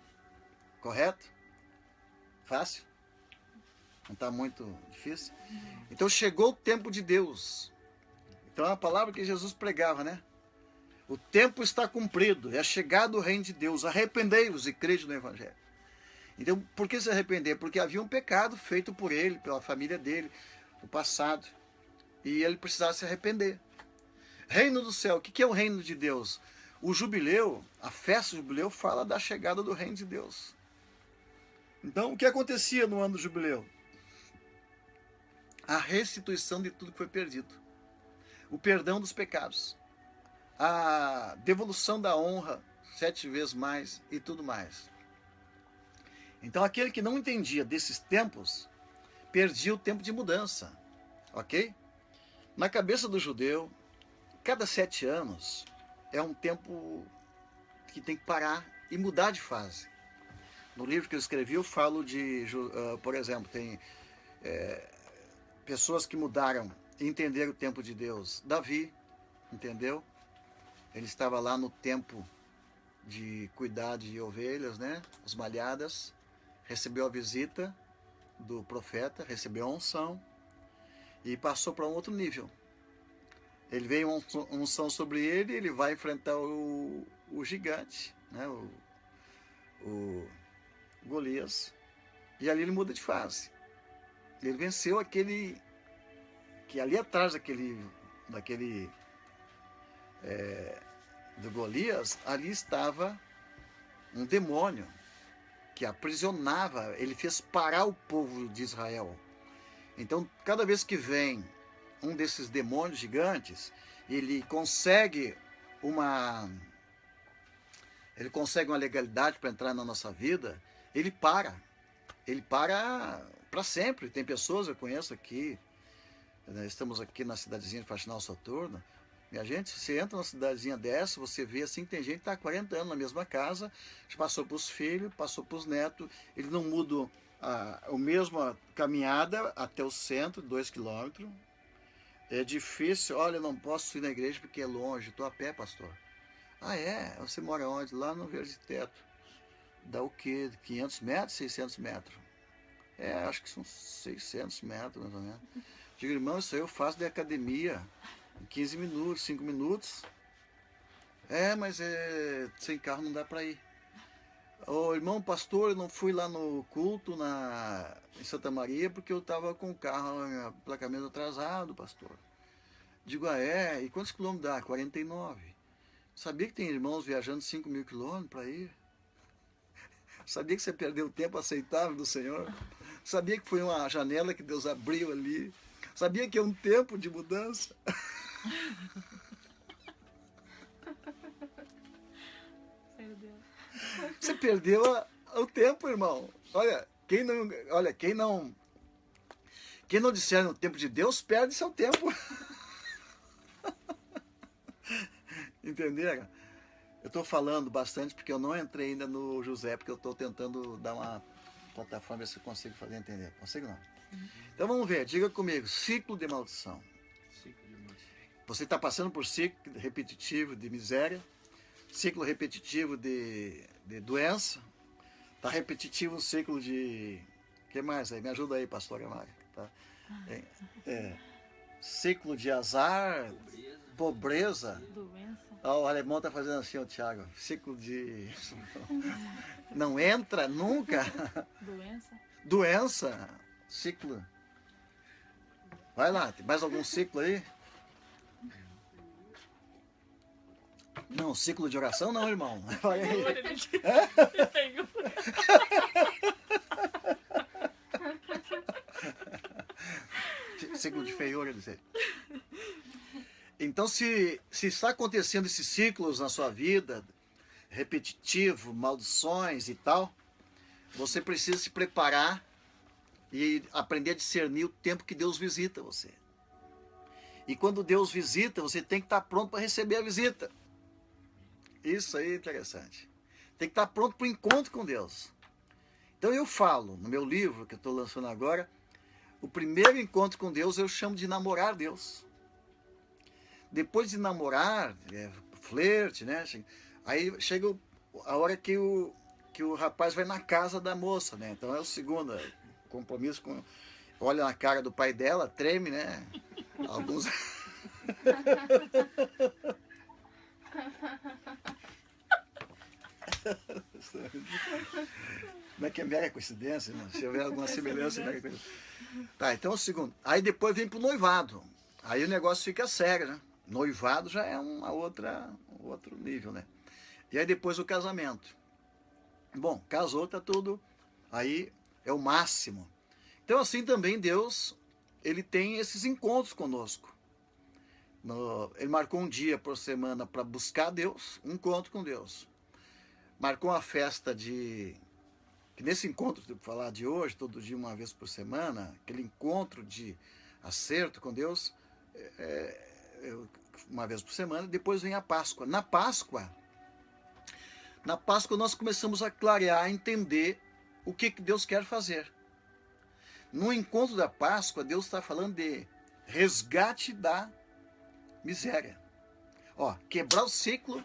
Correto? Fácil? Não está muito difícil? Então chegou o tempo de Deus. Então é a palavra que Jesus pregava, né? O tempo está cumprido, é chegado o reino de Deus. Arrependei-vos e crede no Evangelho. Então, por que se arrepender? Porque havia um pecado feito por ele, pela família dele, no passado. E ele precisava se arrepender. Reino do céu, o que é o reino de Deus? O jubileu, a festa do jubileu, fala da chegada do reino de Deus. Então, o que acontecia no ano do jubileu? A restituição de tudo que foi perdido. O perdão dos pecados. A devolução da honra 7 vezes mais e tudo mais. Então, aquele que não entendia desses tempos, perdia o tempo de mudança. Ok? Na cabeça do judeu, cada 7 anos é um tempo que tem que parar e mudar de fase. No livro que eu escrevi, eu falo de, por exemplo, tem pessoas que mudaram e entenderam o tempo de Deus. Davi, entendeu? Ele estava lá no tempo de cuidar de ovelhas, né? As malhadas. Recebeu a visita do profeta, recebeu a unção e passou para um outro nível. Ele veio uma unção sobre ele, ele vai enfrentar o gigante, né? o Golias, e ali ele muda de fase. Ele venceu aquele que ali atrás do Golias, ali estava um demônio que aprisionava, ele fez parar o povo de Israel. Então, cada vez que vem um desses demônios gigantes, ele consegue uma legalidade para entrar na nossa vida, ele para para sempre. Tem pessoas, eu conheço aqui, né, estamos aqui na cidadezinha de Faxinal Soturno. Minha gente, você entra numa cidadezinha dessa, você vê assim, tem gente que está há 40 anos na mesma casa, passou para os filhos, passou para os netos, ele não muda a mesma caminhada até o centro, 2 quilômetros. É difícil, olha, eu não posso ir na igreja porque é longe, estou a pé, pastor. Ah, é? Você mora onde? Lá no Verde Teto. Dá o quê? 500 metros, 600 metros? Acho que são 600 metros, mais ou menos. Digo, irmão, isso aí eu faço de academia. 15 minutos, 5 minutos. Mas sem carro não dá para ir. Ô, irmão pastor, eu não fui lá no culto em Santa Maria porque eu estava com o carro, placamento atrasado, pastor. Digo, e quantos quilômetros dá? 49. Sabia que tem irmãos viajando 5.000 quilômetros para ir? Sabia que você perdeu o tempo aceitável do Senhor? Sabia que foi uma janela que Deus abriu ali? Sabia que é um tempo de mudança? Você perdeu o tempo, irmão. Olha, quem não discerne o tempo de Deus, perde seu tempo. Entenderam? Eu estou falando bastante porque eu não entrei ainda no José, porque eu estou tentando dar uma plataforma, ver se eu consigo fazer entender. Consigo não? Então vamos ver, diga comigo, ciclo de maldição. Ciclo de maldição. Você está passando por ciclo repetitivo de miséria, ciclo repetitivo de doença, está repetitivo um ciclo de... O que mais aí? Me ajuda aí, pastora Mari. Tá? Ciclo de azar, pobreza. Doença. Ó, o alemão está fazendo assim, o Thiago. Ciclo de... Não entra nunca. Doença. Doença. Ciclo. Vai lá, tem mais algum ciclo aí? Não, ciclo de oração não, irmão. Vai aí. Ciclo de feiura, dizer. Então, se está acontecendo esses ciclos na sua vida, repetitivo, maldições e tal, você precisa se preparar e aprender a discernir o tempo que Deus visita você. E quando Deus visita, você tem que estar pronto para receber a visita. Isso aí é interessante. Tem que estar pronto para o encontro com Deus. Então eu falo, no meu livro que eu estou lançando agora, o primeiro encontro com Deus eu chamo de namorar Deus. Depois de namorar, flerte, né? Aí chega a hora que o rapaz vai na casa da moça, né? Então é o segundo compromisso com... Olha na cara do pai dela, treme, né? Alguns... Como é que é mera coincidência, né? Se houver alguma semelhança, é mera coincidência. Tá, então é o segundo. Aí depois vem pro noivado. Aí o negócio fica sério, né? Noivado já é um outro nível, né? E aí depois o casamento. Bom, casou, tá tudo. Aí é o máximo. Então assim também Deus, ele tem esses encontros conosco. Ele marcou um dia por semana para buscar Deus, um encontro com Deus. Marcou uma festa que nesse encontro, que eu vou falar de hoje, todo dia uma vez por semana, aquele encontro de acerto com Deus, uma vez por semana, depois vem a Páscoa. Na Páscoa nós começamos a clarear, a entender o que Deus quer fazer. No encontro da Páscoa, Deus está falando de resgate da miséria. Ó, quebrar o ciclo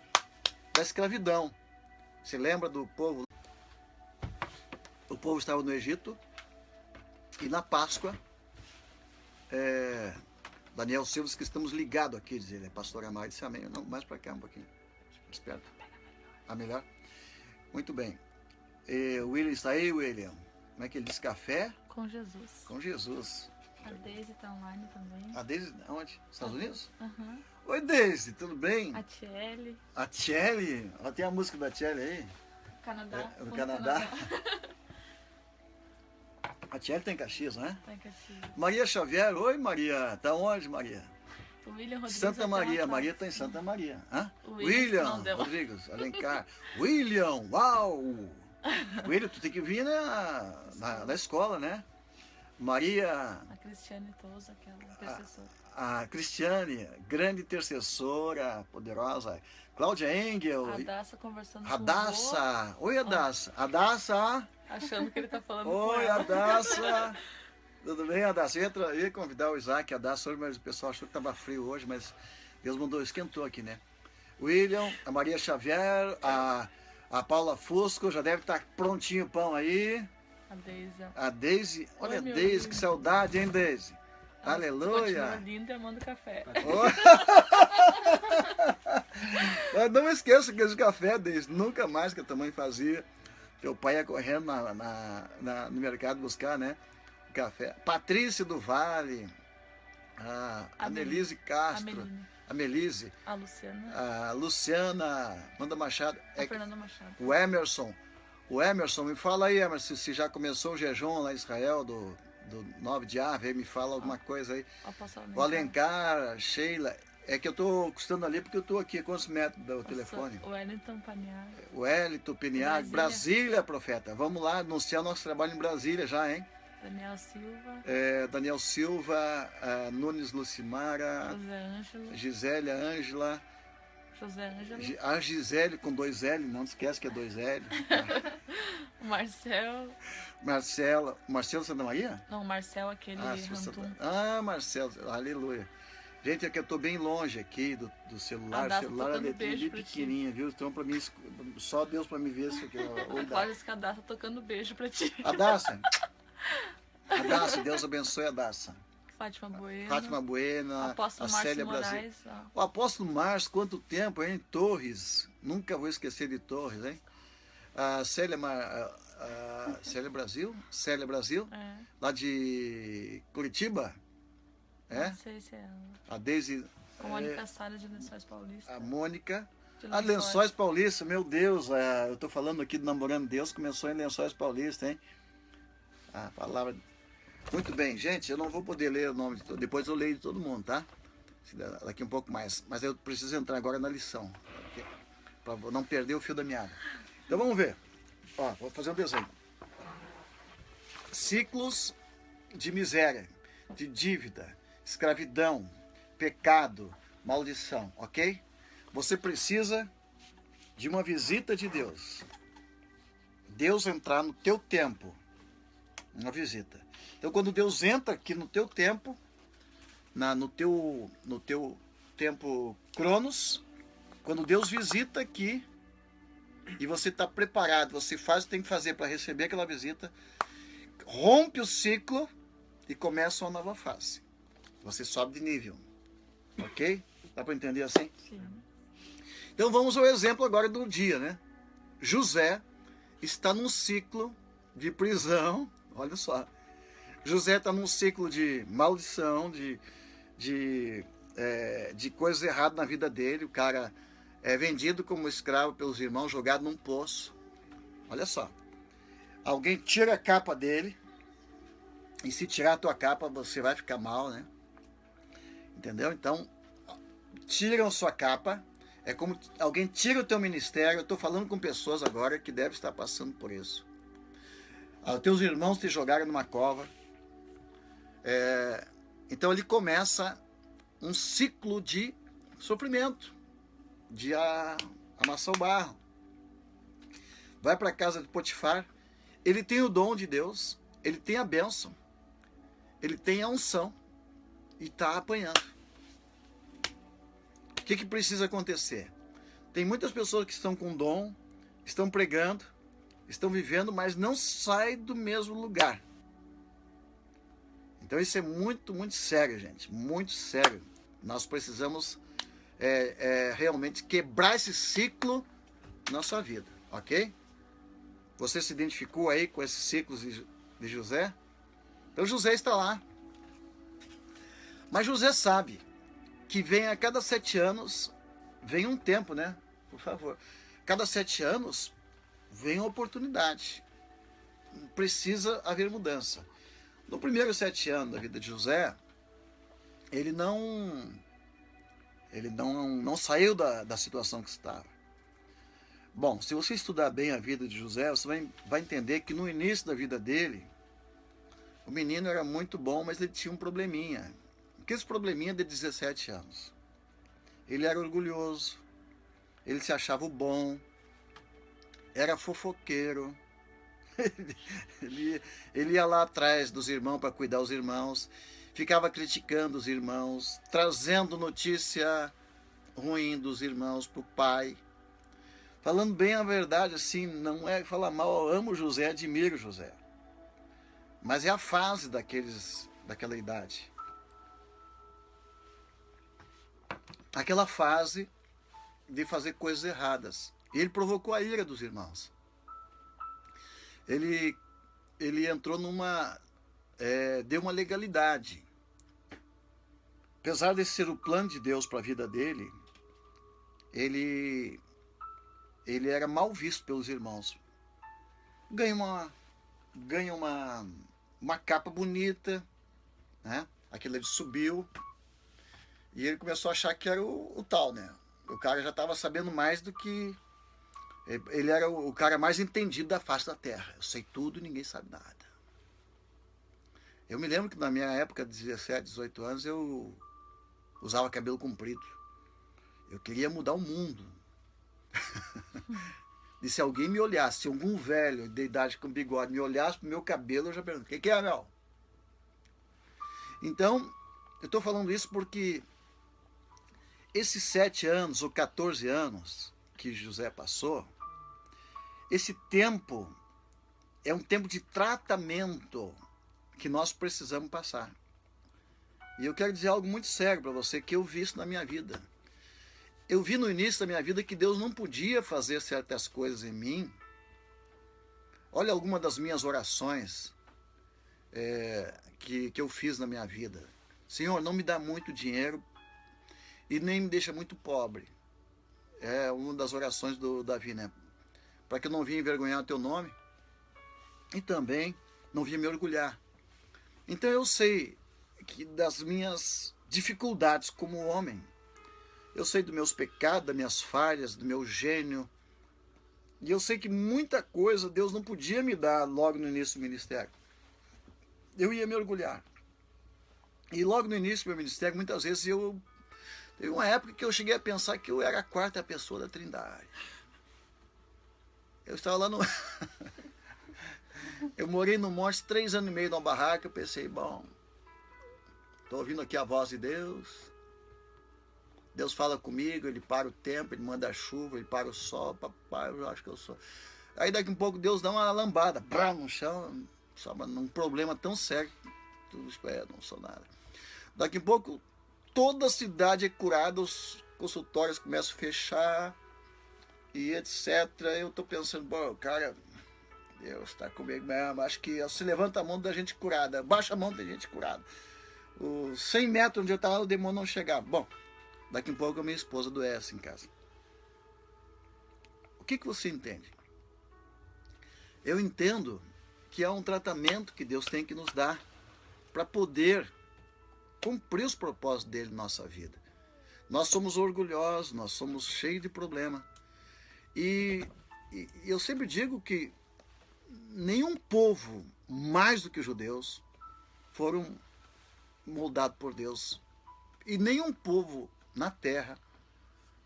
da escravidão. Você lembra do povo? O povo estava no Egito e na Páscoa, Daniel Silva disse que estamos ligados aqui, diz ele, pastor Amar disse amém. Não, mais para cá um pouquinho, mais perto. Ah, melhor? Muito bem. O William está aí, William? Como é que ele diz? Café? Com Jesus. Com Jesus. A Deise está online também. A Deise, onde? Estados Unidos? Uhum. Oi, Deise, tudo bem? A Tiele. A Tiele? Ó, tem a música da Tiele aí? Canadá. No Canadá. A Tiele tá em Caxias, não é? Tá em Caxias. Maria Xavier, oi Maria, tá onde Maria? O William Rodrigues. Santa Maria, atrás. Maria tá em Santa Maria. Hã? O William não deu. Rodrigues, Alencar. William, uau! William, tu tem que vir na escola, né? Maria... A Cristiane Touza, aquela intercessora. A Cristiane, grande intercessora, poderosa. Cláudia Engel. A Daça conversando com Radassa. Oi, Radassa. Radassa. achando que ele tá falando com Oi, ela. Radassa. Tudo bem, Radassa? Eu ia convidar o Isaac e a Radassa hoje, mas o pessoal achou que estava frio hoje, mas Deus mandou, esquentou aqui, né? William, a Maria Xavier, a Paula Fusco, já deve estar prontinho o pão aí. A Deise. A Deise, olha Oi, a meu Deise, lindo. que saudade, hein, Deise? Ela Aleluia. Continua linda e manda café. Mas não esqueça que esse café, Deise, nunca mais que a tua mãe fazia. Teu pai ia correndo no mercado buscar, né? Café. Patrícia do Vale, a Nelise Castro, a Melise, a a Luciana, Manda Machado, a Fernanda Machado. o Emerson. O Emerson, me fala aí, Emerson, se já começou o jejum lá em Israel do 9 de Av, aí me fala alguma coisa aí. O Alencar, Sheila, É que eu tô custando ali porque eu tô aqui, quantos metros do telefone? O Wellington Paniagua. Wellington, Peniago, Brasília, profeta. Vamos lá anunciar nosso trabalho em Brasília já, hein? Daniel Silva. Daniel Silva, Nunes Lucimara, José Ângelo. Gisele Ângela, José Ângelo. a Gisele com 2 L, não esquece que é 2 L. Tá? O Marcel. Marcelo Santa Maria? Não, o Marcel, aquele Rantum. Marcelo, aleluia. Gente, é que eu tô bem longe aqui do celular. O Dá celular é beijo pra pequenininha, viu? Então, pra mim, só Deus pra me ver isso aqui. Oi, Pode esse cadastro tocando beijo pra ti. A Daça, Deus abençoe a Daça. Fátima Bueno. Fátima Buena, Apóstolo a Márcio Célia Moraes. Brasil. Ó. O apóstolo Márcio, quanto tempo, hein? Torres. Nunca vou esquecer de Torres, hein? A Célia Brasil, É. lá de Curitiba. É? Não sei se é ela. A Deise. A Mônica Sara de Lençóis Paulista. A Mônica. De A Lençóis Paulista, meu Deus, eu tô falando aqui do Namorando Deus, começou em Lençóis Paulista, hein? A palavra. Muito bem, gente, eu não vou poder ler o nome de todo, depois eu leio de todo mundo, tá? Daqui um pouco mais. Mas eu preciso entrar agora na lição, para não perder o fio da meada. Então vamos ver. Ó, vou fazer um desenho. Ciclos de miséria, de dívida, escravidão, pecado, maldição, ok? Você precisa de uma visita de Deus. Deus entrar no teu tempo. Uma visita. Então, quando Deus entra aqui no teu tempo, no teu tempo Cronos, quando Deus visita aqui, e você está preparado, você faz o que tem que fazer para receber aquela visita, rompe o ciclo e começa uma nova fase. Você sobe de nível. Ok? Dá para entender assim? Sim. Então vamos ao exemplo agora do dia, né? José está num ciclo de prisão, olha só. José está num ciclo de maldição, de coisas erradas na vida dele. O cara é vendido como escravo pelos irmãos, jogado num poço. Olha só. Alguém tira a capa dele, e se tirar a tua capa, você vai ficar mal, né? Entendeu? Então, tiram sua capa. É como alguém tira o teu ministério. Eu estou falando com pessoas agora que devem estar passando por isso. Teus irmãos te jogaram numa cova. Então ele começa um ciclo de sofrimento, de amassar o barro. Vai para a casa de Potifar. Ele tem o dom de Deus, ele tem a bênção, ele tem a unção e está apanhando. O que precisa acontecer? Tem muitas pessoas que estão com dom, estão pregando, estão vivendo, mas não saem do mesmo lugar. Então isso é muito, muito sério, gente. Muito sério. Nós precisamos realmente quebrar esse ciclo na sua vida, ok? Você se identificou aí com esses ciclos de José? Então José está lá. Mas José sabe que vem a cada 7 anos, vem um tempo, né? Por favor. Cada 7 anos vem uma oportunidade. Precisa haver mudança. No primeiro 7 anos da vida de José, ele não saiu da situação que estava. Bom, se você estudar bem a vida de José, você vai entender que no início da vida dele, o menino era muito bom, mas ele tinha um probleminha. Que esse probleminha de 17 anos. Ele era orgulhoso, ele se achava o bom, era fofoqueiro, ele ia lá atrás dos irmãos para cuidar dos irmãos, ficava criticando os irmãos, trazendo notícia ruim dos irmãos para o pai. Falando bem a verdade, assim, não é falar mal, eu amo José, admiro José. Mas é a fase daquela idade. Aquela fase de fazer coisas erradas. E ele provocou a ira dos irmãos. Ele entrou deu uma legalidade. Apesar de ser o plano de Deus para a vida dele, ele era mal visto pelos irmãos. Ganha uma capa bonita, né? Aquilo ele subiu. E ele começou a achar que era o tal, né? O cara já estava sabendo mais do que... Ele era o cara mais entendido da face da Terra. Eu sei tudo e ninguém sabe nada. Eu me lembro que na minha época de 17, 18 anos, eu usava cabelo comprido. Eu queria mudar o mundo. E se alguém me olhasse, se algum velho de idade com bigode me olhasse pro meu cabelo, eu já pergunto, o que é, meu? Então, eu estou falando isso porque esses 7 anos ou 14 anos que José passou, esse tempo é um tempo de tratamento que nós precisamos passar. E eu quero dizer algo muito sério para você, que eu vi isso na minha vida. Eu vi no início da minha vida que Deus não podia fazer certas coisas em mim. Olha alguma das minhas orações que eu fiz na minha vida. Senhor, não me dá muito dinheiro e nem me deixa muito pobre. É uma das orações do Davi, né? Para que eu não venha envergonhar o teu nome e também não venha me orgulhar. Então eu sei que das minhas dificuldades como homem, eu sei dos meus pecados, das minhas falhas, do meu gênio, e eu sei que muita coisa Deus não podia me dar logo no início do ministério. Eu ia me orgulhar. E logo no início do meu ministério, muitas vezes teve uma época que eu cheguei a pensar que eu era a 4ª pessoa da Trindade. Eu estava lá no... Eu morei no monte 3 anos e meio numa barraca. Eu pensei, bom, estou ouvindo aqui a voz de Deus. Deus fala comigo, Ele para o tempo, Ele manda a chuva, Ele para o sol. Papai, eu acho que eu sou... Aí daqui a pouco Deus dá uma lambada, brá, no chão, só num problema tão sério. Tudo isso, não sou nada. Daqui a pouco toda a cidade é curada, os consultórios começam a fechar e etc. Eu estou pensando, bom, cara... Deus está comigo mesmo, acho que se levanta a mão da gente curada, baixa a mão da gente curada. Os 100 metros onde eu estava, o demônio não chegava. Bom, daqui a pouco a minha esposa adoece em casa. O que você entende? Eu entendo que é um tratamento que Deus tem que nos dar para poder cumprir os propósitos dele na nossa vida. Nós somos orgulhosos, nós somos cheios de problema. E eu sempre digo que nenhum povo, mais do que os judeus, foram moldados por Deus. E nenhum povo na terra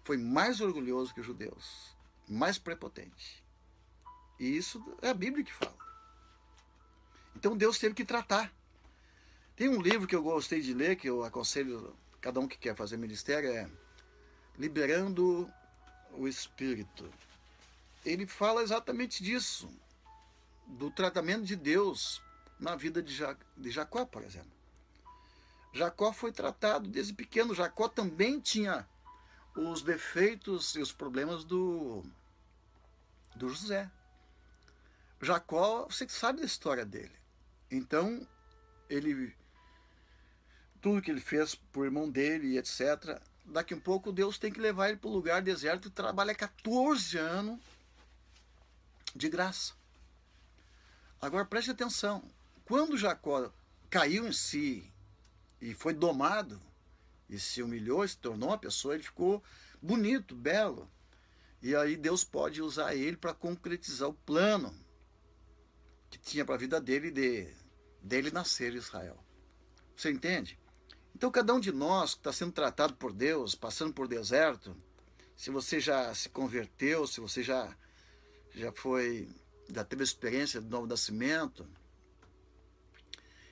foi mais orgulhoso que os judeus, mais prepotente. E isso é a Bíblia que fala. Então Deus teve que tratar. Tem um livro que eu gostei de ler, que eu aconselho cada um que quer fazer ministério, é Liberando o Espírito. Ele fala exatamente disso, do tratamento de Deus na vida de Jacó, por exemplo. Jacó foi tratado desde pequeno. Jacó também tinha os defeitos e os problemas do José. Jacó, você sabe da história dele. Então, tudo que ele fez por irmão dele, etc. Daqui a pouco Deus tem que levar ele para um lugar deserto e trabalha 14 anos de graça. Agora preste atenção, quando Jacó caiu em si e foi domado, e se humilhou, se tornou uma pessoa, ele ficou bonito, belo. E aí Deus pode usar ele para concretizar o plano que tinha para a vida dele, dele nascer em Israel. Você entende? Então cada um de nós que está sendo tratado por Deus, passando por deserto, se você já se converteu, se você já teve a experiência do novo nascimento,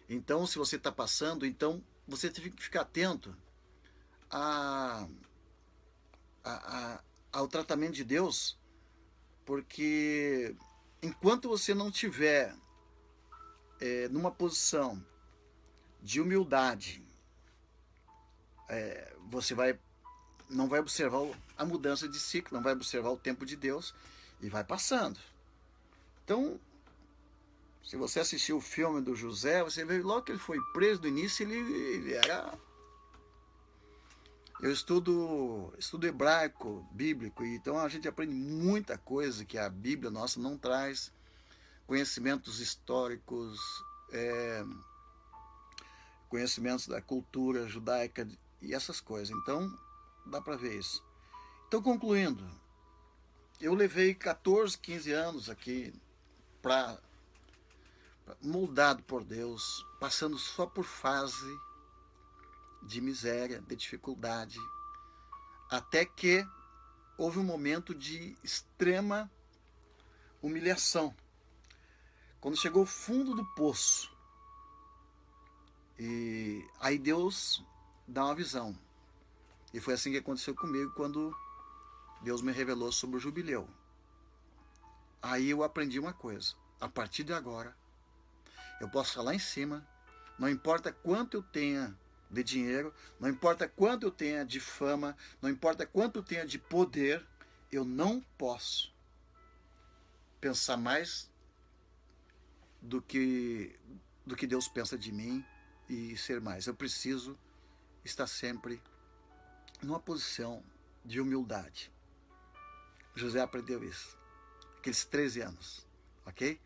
então se você está passando, então você tem que ficar atento ao tratamento de Deus, porque enquanto você não tiver numa posição de humildade, você não vai observar a mudança de ciclo, não vai observar o tempo de Deus e vai passando. Então, se você assistiu o filme do José, você vê logo que ele foi preso, no início ele era... Eu estudo hebraico, bíblico, então a gente aprende muita coisa que a Bíblia nossa não traz, conhecimentos históricos, conhecimentos da cultura judaica e essas coisas. Então, dá para ver isso. Então, concluindo, eu levei 14, 15 anos aqui moldado por Deus, passando só por fase de miséria, de dificuldade, até que houve um momento de extrema humilhação. Quando chegou ao fundo do poço, e aí Deus dá uma visão. E foi assim que aconteceu comigo quando Deus me revelou sobre o jubileu. Aí eu aprendi uma coisa: a partir de agora, eu posso estar lá em cima, não importa quanto eu tenha de dinheiro, não importa quanto eu tenha de fama, não importa quanto eu tenha de poder, eu não posso pensar mais do que Deus pensa de mim e ser mais. Eu preciso estar sempre numa posição de humildade. José aprendeu isso, aqueles 13 anos, ok?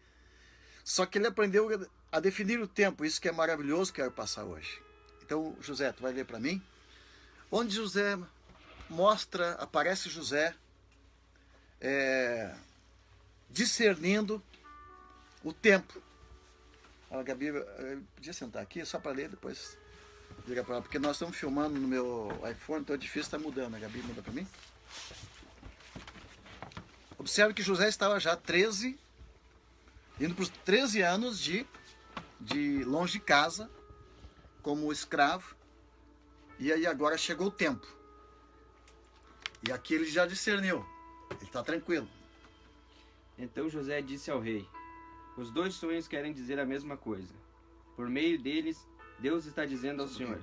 Só que ele aprendeu a definir o tempo, isso que é maravilhoso, que eu quero passar hoje. Então, José, tu vai ler para mim? Onde José aparece José discernindo o tempo. A Gabi, podia sentar aqui só para ler, depois liga para ela, porque nós estamos filmando no meu iPhone, então é difícil estar mudando. A Gabi muda para mim. Observe que José estava já indo para os 13 anos de longe de casa, como escravo, e aí agora chegou o tempo. E aqui ele já discerniu, ele está tranquilo. Então José disse ao rei: os dois sonhos querem dizer a mesma coisa. Por meio deles, Deus está dizendo ao Senhor.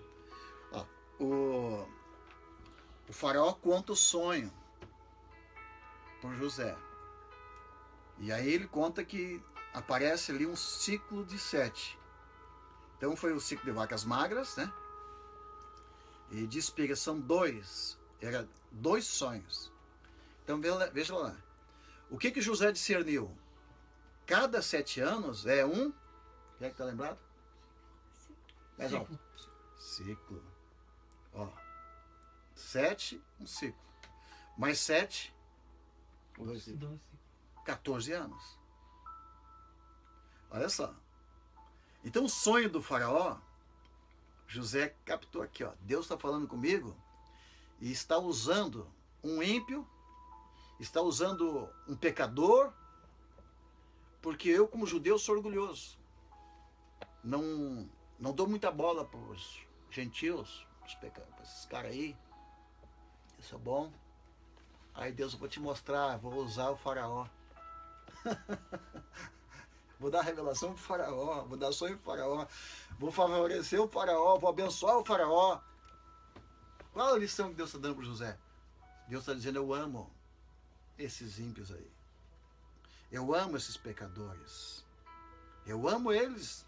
Ó, o faraó conta o sonho por José. E aí ele conta que aparece ali um ciclo de 7. Então foi o ciclo de vacas magras, né? E de espigas são 2. Era 2 sonhos. Então veja lá. O que José discerniu? Cada 7 anos é um... Quem é que está lembrado? Mais alto. Ciclo. Ó. 7, um ciclo. Mais 7, 12. 14 anos. Olha só. Então o sonho do faraó, José captou aqui, ó. Deus está falando comigo e está usando um ímpio, está usando um pecador, porque eu, como judeu, sou orgulhoso. Não dou muita bola para os gentios, para esses caras aí. Isso é bom. Aí Deus, eu vou te mostrar, vou usar o faraó. Vou dar revelação para o faraó, vou dar sonho para o faraó, vou favorecer o faraó, vou abençoar o faraó. Qual a lição que Deus está dando para José? Deus está dizendo: eu amo esses ímpios aí. Eu amo esses pecadores. Eu amo eles.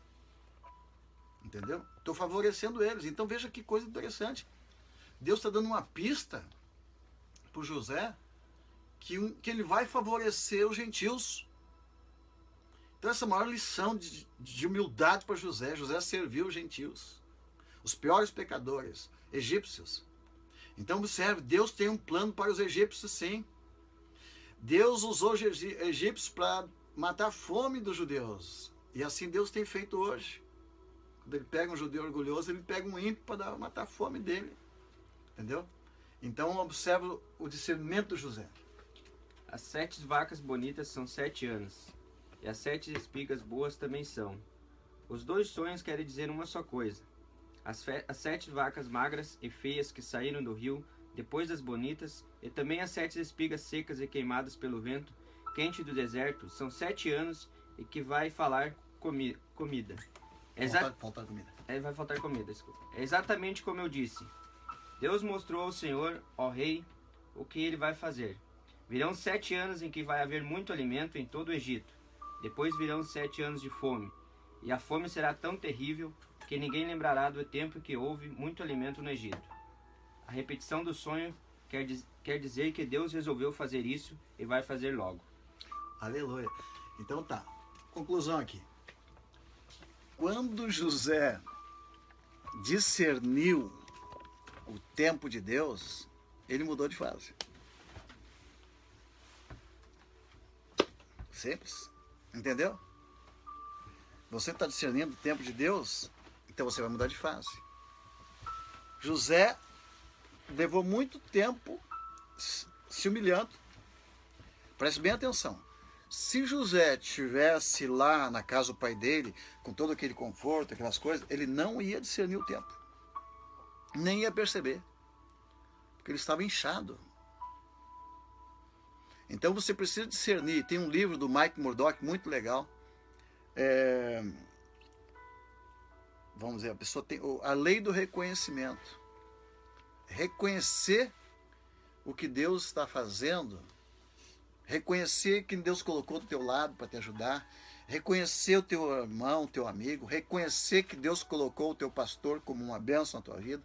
Entendeu? Estou favorecendo eles. Então veja que coisa interessante. Deus está dando uma pista para o José que ele vai favorecer os gentios. Então essa é a maior lição de humildade para José. José serviu os gentios, os piores pecadores, egípcios. Então observe, Deus tem um plano para os egípcios, sim. Deus usou os egípcios para matar a fome dos judeus. E assim Deus tem feito hoje. Quando ele pega um judeu orgulhoso, ele pega um ímpio para matar a fome dele. Entendeu? Então observe o discernimento de José. As 7 vacas bonitas são 7 anos. E as 7 espigas boas também são. Os 2 sonhos querem dizer uma só coisa. As 7 vacas magras e feias que saíram do rio, depois das bonitas, e também as 7 espigas secas e queimadas pelo vento quente do deserto, são 7 anos e que vai falar comida. Faltar comida. Vai faltar comida, desculpa. É exatamente como eu disse. Deus mostrou ao Senhor, ó rei, o que ele vai fazer. Virão 7 anos em que vai haver muito alimento em todo o Egito. Depois virão 7 anos de fome, e a fome será tão terrível que ninguém lembrará do tempo em que houve muito alimento no Egito. A repetição do sonho quer dizer que Deus resolveu fazer isso e vai fazer logo. Aleluia. Então tá, conclusão aqui. Quando José discerniu o tempo de Deus, ele mudou de fase. Simples. Entendeu? Você está discernindo o tempo de Deus, então você vai mudar de fase. José levou muito tempo se humilhando. Preste bem atenção. Se José estivesse lá na casa do pai dele, com todo aquele conforto, aquelas coisas, ele não ia discernir o tempo. Nem ia perceber. Porque ele estava inchado. Então você precisa discernir. Tem um livro do Mike Murdock muito legal. Vamos dizer, a pessoa tem a lei do reconhecimento. Reconhecer o que Deus está fazendo. Reconhecer que Deus colocou do teu lado para te ajudar. Reconhecer o teu irmão, o teu amigo. Reconhecer que Deus colocou o teu pastor como uma bênção na tua vida.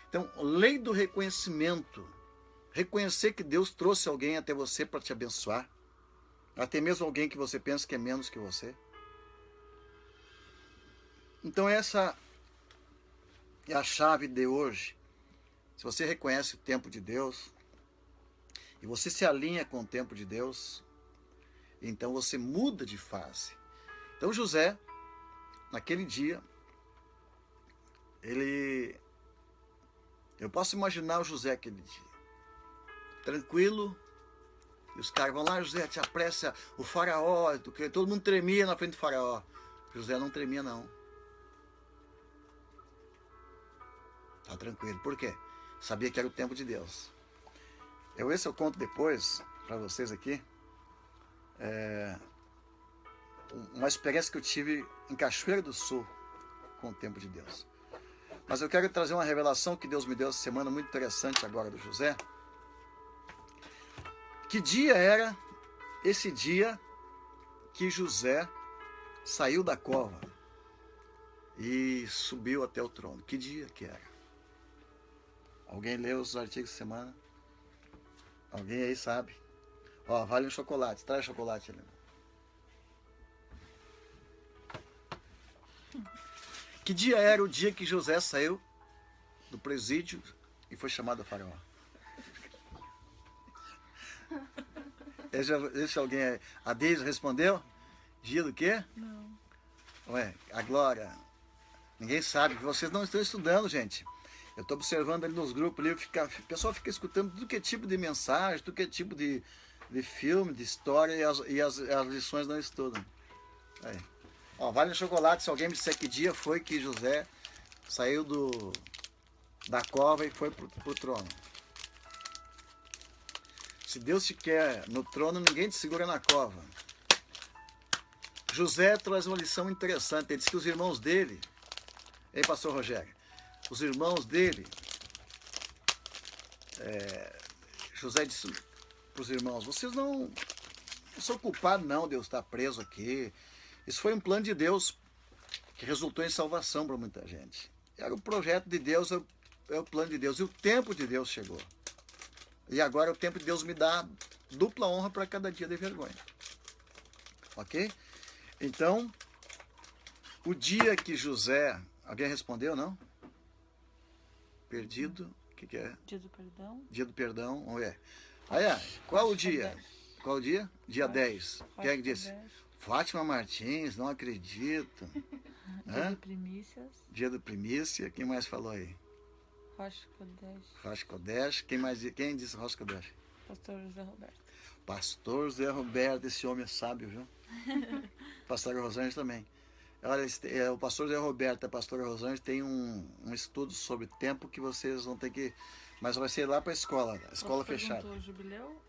Então, lei do reconhecimento. Reconhecer que Deus trouxe alguém até você para te abençoar. Até mesmo alguém que você pensa que é menos que você. Então essa é a chave de hoje. Se você reconhece o tempo de Deus e você se alinha com o tempo de Deus, então você muda de fase. Então José, naquele dia, eu posso imaginar o José aquele dia, tranquilo, e os caras vão lá, José, te apressa, o faraó, todo mundo tremia na frente do faraó. José não tremia não. Tá tranquilo. Por quê? Sabia que era o tempo de Deus. Esse eu conto depois para vocês aqui. Uma experiência que eu tive em Cachoeira do Sul com o tempo de Deus. Mas eu quero trazer uma revelação que Deus me deu essa semana muito interessante agora do José. Que dia era esse dia que José saiu da cova e subiu até o trono? Que dia que era? Alguém leu os artigos de semana? Alguém aí sabe? Ó, vale um chocolate. Traz chocolate ali. Que dia era o dia que José saiu do presídio e foi chamado a faraó? Deixa alguém aí. A Deise respondeu? Dia do quê? Não. Ué, a Glória. Ninguém sabe. Vocês não estão estudando, gente. Eu estou observando ali nos grupos, ali, o pessoal fica escutando tudo que é tipo de mensagem, tudo que é tipo de filme, de história, e as lições não estudam. Aí. Ó, vale um chocolate se alguém me disser que dia foi que José saiu da cova e foi para o trono. Se Deus te quer no trono, ninguém te segura na cova. José traz uma lição interessante. Ele diz que os irmãos dele... Ei, pastor Rogério. Os irmãos dele... José disse para os irmãos, vocês não são culpados não de eu estar preso aqui. Isso foi um plano de Deus que resultou em salvação para muita gente. Era o projeto de Deus, é o plano de Deus. E o tempo de Deus chegou. E agora o tempo de Deus me dá dupla honra para cada dia de vergonha. Ok? Então, o dia que José... Alguém respondeu, não? Perdido. O que é? Dia do perdão. Dia do perdão. Vamos ver. Qual o dia? Qual o dia? Dia 10. Quem é que disse? Fátima Martins, não acredito. Dia do primícias. Dia do primícia. Quem mais falou aí? Rocha Kodesh. Rocha Kodesh. Quem disse Rocha Kodesh? Pastor José Roberto. Pastor José Roberto, esse homem é sábio, viu? Pastor Rosângela também. Olha, o pastor José Roberto e a pastora Rosângela tem um estudo sobre tempo que vocês vão ter que... Mas vai ser lá para a escola fechada. O jubileu?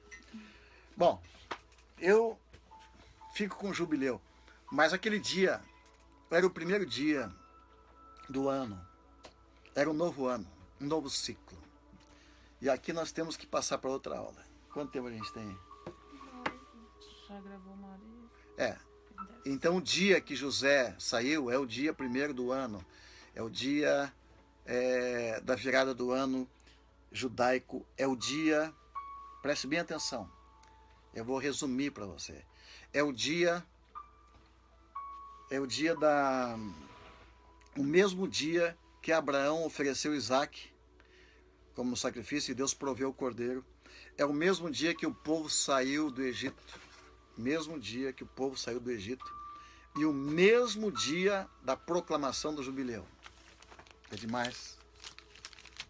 Bom, eu fico com o jubileu. Mas aquele dia era o primeiro dia do ano. Era um novo ano, um novo ciclo. E aqui nós temos que passar para outra aula. Quanto tempo a gente tem? Já gravou uma hora. Então o dia que José saiu é o dia primeiro do ano. É o dia da virada do ano judaico. É o dia... Preste bem atenção. Eu vou resumir para você. É o dia o mesmo dia que Abraão ofereceu Isaac como sacrifício, e Deus proveu o cordeiro. É o mesmo dia que o povo saiu do Egito. Mesmo dia que o povo saiu do Egito. E o mesmo dia da proclamação do jubileu. É demais.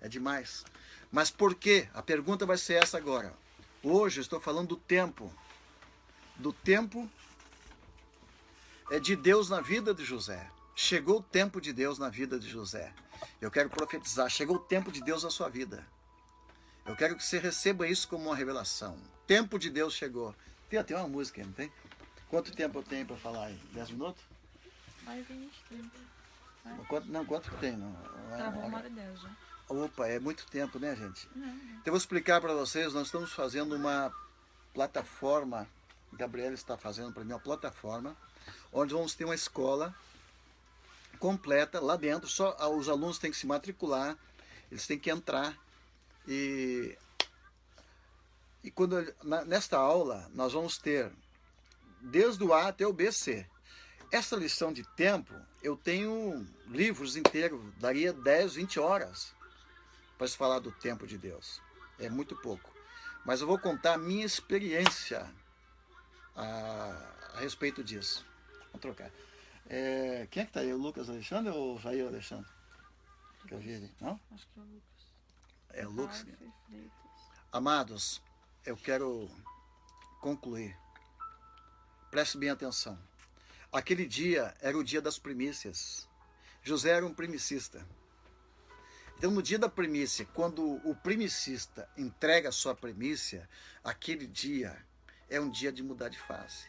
É demais. Mas por quê? A pergunta vai ser essa agora. Hoje eu estou falando do tempo. Do tempo de Deus na vida de José. Chegou o tempo de Deus na vida de José. Eu quero profetizar. Chegou o tempo de Deus na sua vida. Eu quero que você receba isso como uma revelação. O tempo de Deus chegou. Tem uma música aí, não tem? Quanto tempo eu tenho para falar aí? 10 minutos? Mais 20, 30. Quanto que tem? Tava 1h10 já. Opa, é muito tempo, né, gente? Não. Então eu vou explicar para vocês. Nós estamos fazendo uma plataforma. Gabriela está fazendo para mim uma plataforma onde vamos ter uma escola completa lá dentro. Só os alunos têm que se matricular, eles têm que entrar. E quando nesta aula nós vamos ter desde o A até o BC. Essa lição de tempo, eu tenho livros inteiros, daria 10, 20 horas para se falar do tempo de Deus. É muito pouco. Mas eu vou contar a minha experiência a respeito disso. Vamos trocar. Quem é que está aí? O Lucas Alexandre ou o Jair Alexandre? Que eu vi ali. Não? Acho que é o Lucas. É o Lucas. Freitas. Amados, eu quero concluir. Preste bem atenção. Aquele dia era o dia das primícias. José era um primicista. Então, no dia da primícia, quando o primicista entrega a sua primícia, aquele dia é um dia de mudar de fase.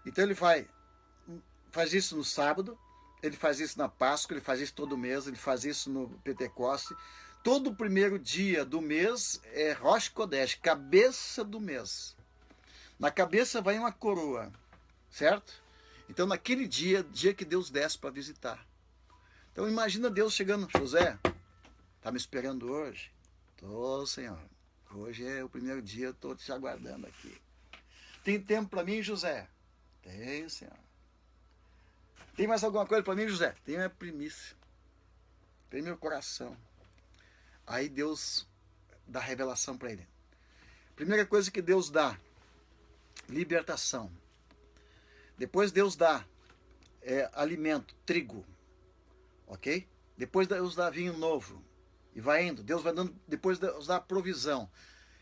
Então, ele faz isso no sábado, ele faz isso na Páscoa, ele faz isso todo mês, ele faz isso no Pentecoste. Todo primeiro dia do mês é Rosh Kodesh, cabeça do mês. Na cabeça vai uma coroa, certo? Então, naquele dia que Deus desce para visitar. Então, imagina Deus chegando. José, está me esperando hoje? Tô, Senhor. Hoje é o primeiro dia, estou te aguardando aqui. Tem tempo para mim, José? Tem, Senhor. Tem mais alguma coisa para mim, José? Tem minha primícia. Tem meu coração. Aí Deus dá revelação para ele. Primeira coisa que Deus dá, libertação. Depois Deus dá alimento, trigo. Ok? Depois Deus dá vinho novo. E vai indo. Deus vai dando, depois Deus dá provisão.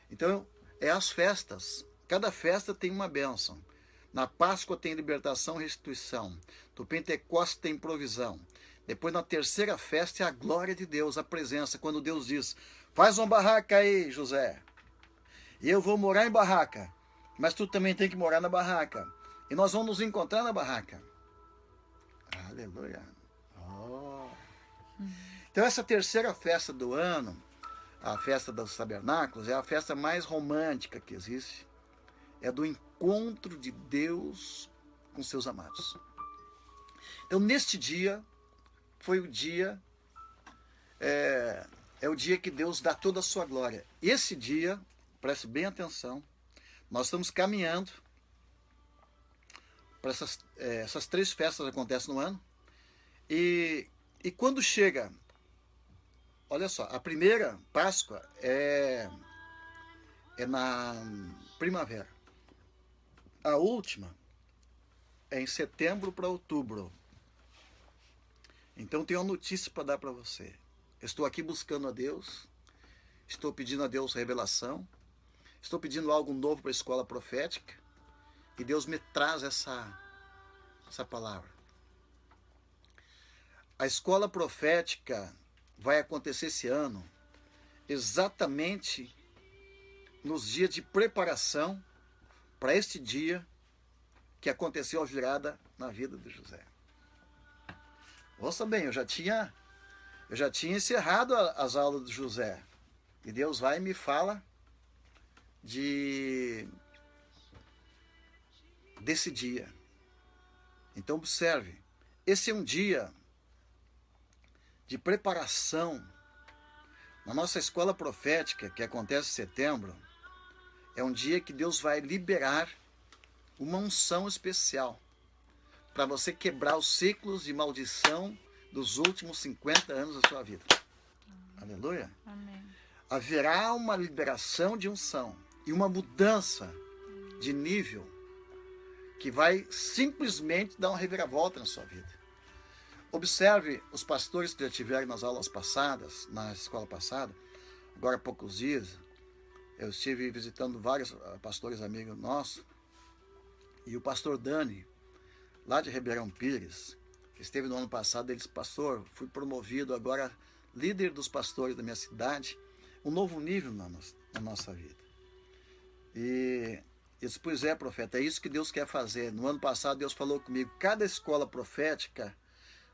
Então, as festas. Cada festa tem uma bênção. Na Páscoa tem libertação e restituição. No Pentecostes tem provisão. Depois, na terceira festa, é a glória de Deus, a presença. Quando Deus diz, faz uma barraca aí, José. E eu vou morar em barraca. Mas tu também tem que morar na barraca. E nós vamos nos encontrar na barraca. Aleluia. Oh. Então, essa terceira festa do ano, a festa dos tabernáculos, é a festa mais romântica que existe. É do encontro de Deus com seus amados. Então, neste dia, foi o dia, é o dia que Deus dá toda a sua glória. Esse dia, preste bem atenção, nós estamos caminhando para essas três festas que acontecem no ano. E quando chega, olha só, a primeira Páscoa é na primavera. A última é em setembro para outubro. Então, tenho uma notícia para dar para você. Estou aqui buscando a Deus. Estou pedindo a Deus revelação. Estou pedindo algo novo para a escola profética. E Deus me traz essa palavra. A escola profética vai acontecer esse ano exatamente nos dias de preparação para este dia que aconteceu a virada na vida de José. Ouça bem, eu já tinha encerrado as aulas de José. E Deus vai e me fala desse dia. Então observe, esse é um dia de preparação. Na nossa escola profética, que acontece em setembro, é um dia que Deus vai liberar uma unção especial para você quebrar os ciclos de maldição dos últimos 50 anos da sua vida. Aleluia. Amém. Haverá uma liberação de unção e uma mudança de nível que vai simplesmente dar uma reviravolta na sua vida. Observe os pastores que já tiveram nas aulas passadas, na escola passada. Agora há poucos dias, eu estive visitando vários pastores amigos nossos, e o pastor Dani, lá de Ribeirão Pires, que esteve no ano passado, ele disse: pastor, fui promovido agora líder dos pastores da minha cidade, um novo nível na nossa vida. E eu disse: pois é, profeta, é isso que Deus quer fazer. No ano passado Deus falou comigo: cada escola profética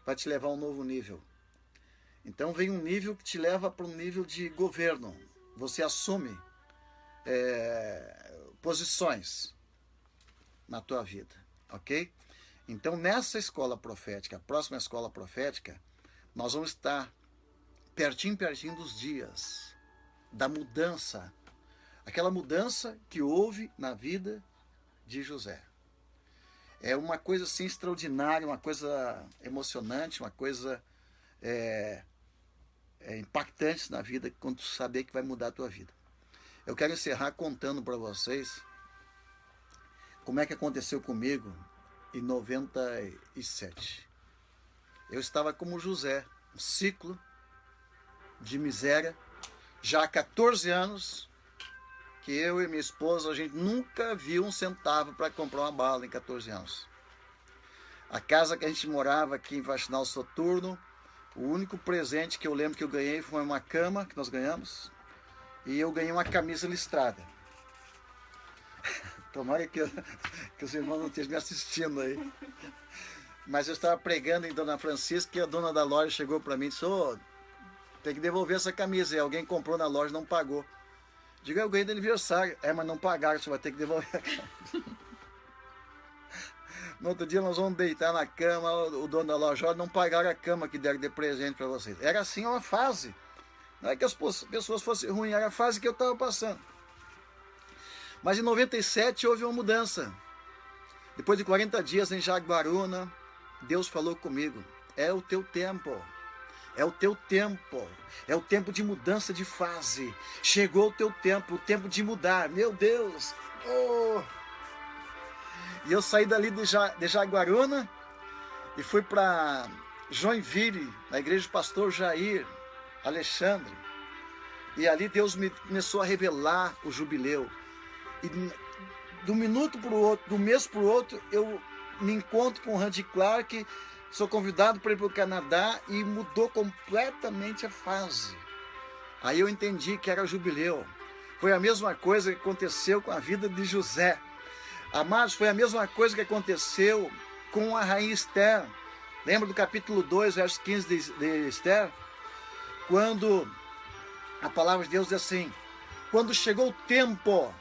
vai te levar a um novo nível. Então vem um nível que te leva para um nível de governo. Você assume posições na tua vida, ok? Então nessa escola profética, a próxima escola profética, nós vamos estar pertinho dos dias da mudança, aquela mudança que houve na vida de José. É uma coisa assim extraordinária, uma coisa emocionante, uma coisa impactante na vida, quando tu saber que vai mudar a tua vida. Eu quero encerrar contando para vocês como é que aconteceu comigo em 97. Eu estava como José, um ciclo de miséria, já há 14 anos que eu e minha esposa, a gente nunca viu um centavo para comprar uma bala em 14 anos. A casa que a gente morava aqui em Faxinal Soturno, o único presente que eu lembro que eu ganhei foi uma cama que nós ganhamos, e eu ganhei uma camisa listrada. Tomara que os irmãos não estejam me assistindo aí. Mas eu estava pregando em Dona Francisca e a dona da loja chegou para mim e disse: ô, tem que devolver essa camisa. E alguém comprou na loja e não pagou. Digo: eu ganhei de aniversário. Mas não pagaram, você vai ter que devolver a camisa. No outro dia nós vamos deitar na cama, o dono da loja: não pagaram a cama que deram de presente para vocês. Era assim uma fase. Não é que as pessoas fossem ruins, era a fase que eu estava passando. Mas em 97 houve uma mudança. Depois de 40 dias em Jaguaruna, Deus falou comigo: é o teu tempo. É o teu tempo. É o tempo de mudança de fase. Chegou o teu tempo, o tempo de mudar. Meu Deus! Oh! E eu saí dali de Jaguaruna e fui para Joinville, na igreja do pastor Jair Alexandre. E ali Deus me começou a revelar o jubileu. E de um minuto para o outro, do mês para o outro, eu me encontro com o Randy Clark, sou convidado para ir para o Canadá e mudou completamente a fase. Aí eu entendi que era jubileu. Foi a mesma coisa que aconteceu com a vida de José. Amados, foi a mesma coisa que aconteceu com a rainha Esther. Lembra do capítulo 2, verso 15 de Esther? Quando a palavra de Deus diz assim: quando chegou o tempo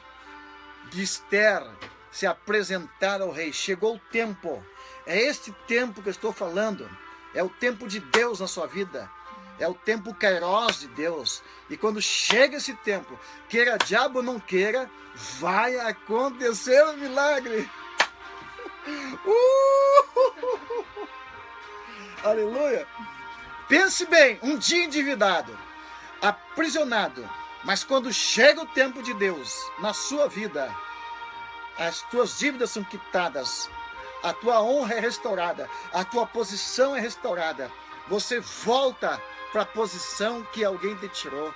de Esther se apresentar ao rei, chegou o tempo. É este tempo que eu estou falando. É o tempo de Deus na sua vida. É o tempo Kairos de Deus. E quando chega esse tempo, queira diabo ou não queira, vai acontecer um milagre. Aleluia! Pense bem, um dia endividado, aprisionado, mas quando chega o tempo de Deus na sua vida, as tuas dívidas são quitadas, a tua honra é restaurada, a tua posição é restaurada, você volta para a posição que alguém te tirou.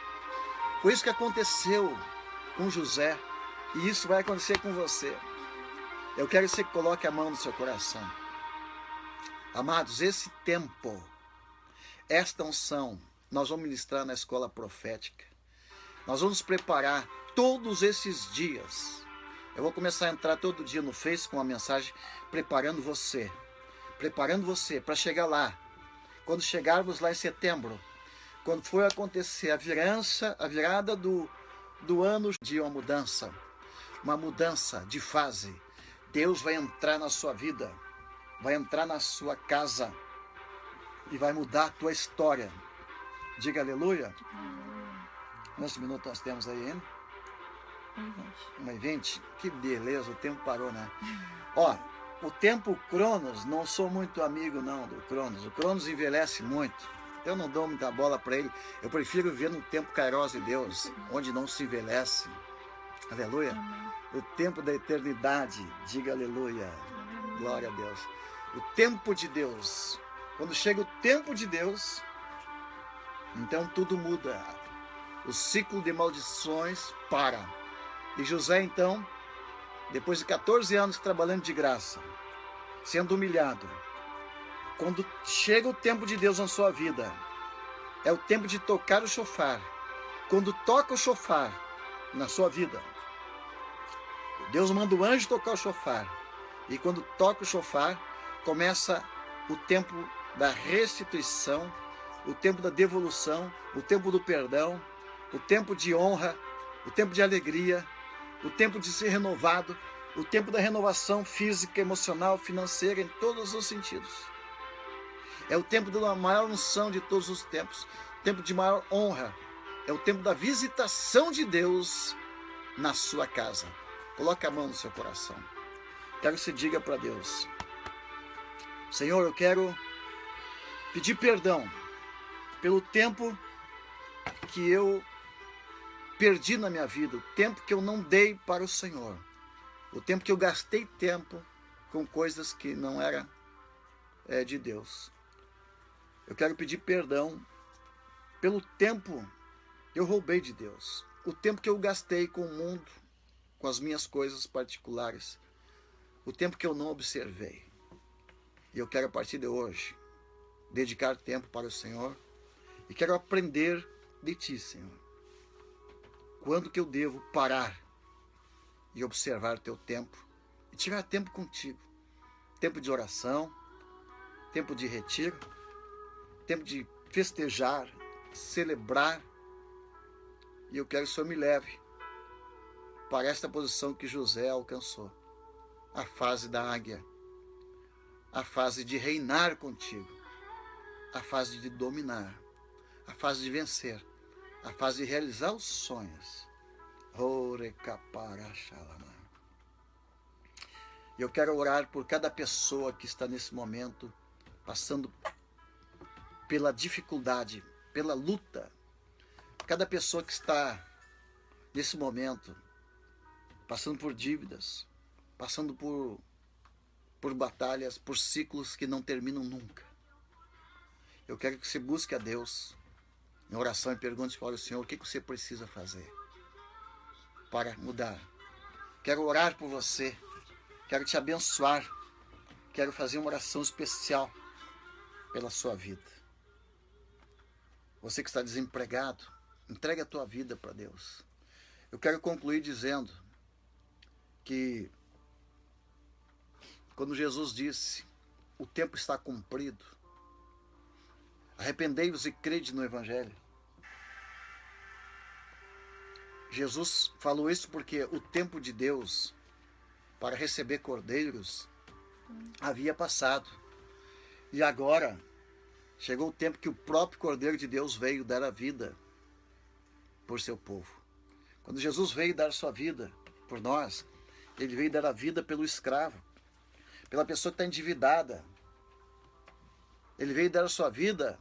Foi isso que aconteceu com José, e isso vai acontecer com você. Eu quero que você coloque a mão no seu coração. Amados, esse tempo, esta unção, nós vamos ministrar na escola profética. Nós vamos preparar todos esses dias. Eu vou começar a entrar todo dia no Face com uma mensagem preparando você para chegar lá. Quando chegarmos lá em setembro, quando for acontecer a virada do ano de uma mudança de fase, Deus vai entrar na sua vida, vai entrar na sua casa e vai mudar a tua história. Diga aleluia. Quantos minutos nós temos aí, hein? 1h20. Que beleza, o tempo parou, né? Ó, o tempo Cronos, não sou muito amigo não do Cronos. O Cronos envelhece muito. Eu não dou muita bola para ele. Eu prefiro viver no tempo kairos de Deus, onde não se envelhece. Aleluia. Amém. O tempo da eternidade. Diga aleluia. Glória a Deus. O tempo de Deus. Quando chega o tempo de Deus, então tudo muda. O ciclo de maldições para. E José, então, depois de 14 anos trabalhando de graça, sendo humilhado, quando chega o tempo de Deus na sua vida, é o tempo de tocar o chofar. Quando toca o chofar na sua vida, Deus manda o anjo tocar o chofar. E quando toca o chofar, começa o tempo da restituição, o tempo da devolução, o tempo do perdão, o tempo de honra, o tempo de alegria, o tempo de ser renovado, o tempo da renovação física, emocional, financeira, em todos os sentidos. É o tempo da maior unção de todos os tempos, tempo de maior honra. É o tempo da visitação de Deus na sua casa. Coloque a mão no seu coração. Quero que você diga para Deus: Senhor, eu quero pedir perdão pelo tempo que eu perdi na minha vida, o tempo que eu não dei para o Senhor, o tempo que eu gastei tempo com coisas que não eram de Deus. Eu quero pedir perdão pelo tempo que eu roubei de Deus, o tempo que eu gastei com o mundo, com as minhas coisas particulares, o tempo que eu não observei. E eu quero, a partir de hoje, dedicar tempo para o Senhor e quero aprender de Ti, Senhor. Quando que eu devo parar e observar Teu tempo e tirar tempo contigo? Tempo de oração, tempo de retiro, tempo de festejar, celebrar. E eu quero que o Senhor me leve para esta posição que José alcançou. A fase da águia, a fase de reinar contigo, a fase de dominar, a fase de vencer, a fase de realizar os sonhos. E eu quero orar por cada pessoa que está nesse momento passando pela dificuldade, pela luta. Cada pessoa que está nesse momento passando por dívidas, passando por batalhas, por ciclos que não terminam nunca. Eu quero que você busque a Deus em oração e pergunte para o Senhor o que você precisa fazer para mudar. Quero orar por você, quero te abençoar, quero fazer uma oração especial pela sua vida. Você que está desempregado, entregue a tua vida para Deus. Eu quero concluir dizendo que quando Jesus disse, o tempo está cumprido, arrependei-vos e crede no Evangelho. Jesus falou isso porque o tempo de Deus para receber cordeiros havia passado. E agora chegou o tempo que o próprio Cordeiro de Deus veio dar a vida por seu povo. Quando Jesus veio dar sua vida por nós, ele veio dar a vida pelo escravo, pela pessoa que está endividada. Ele veio dar a sua vida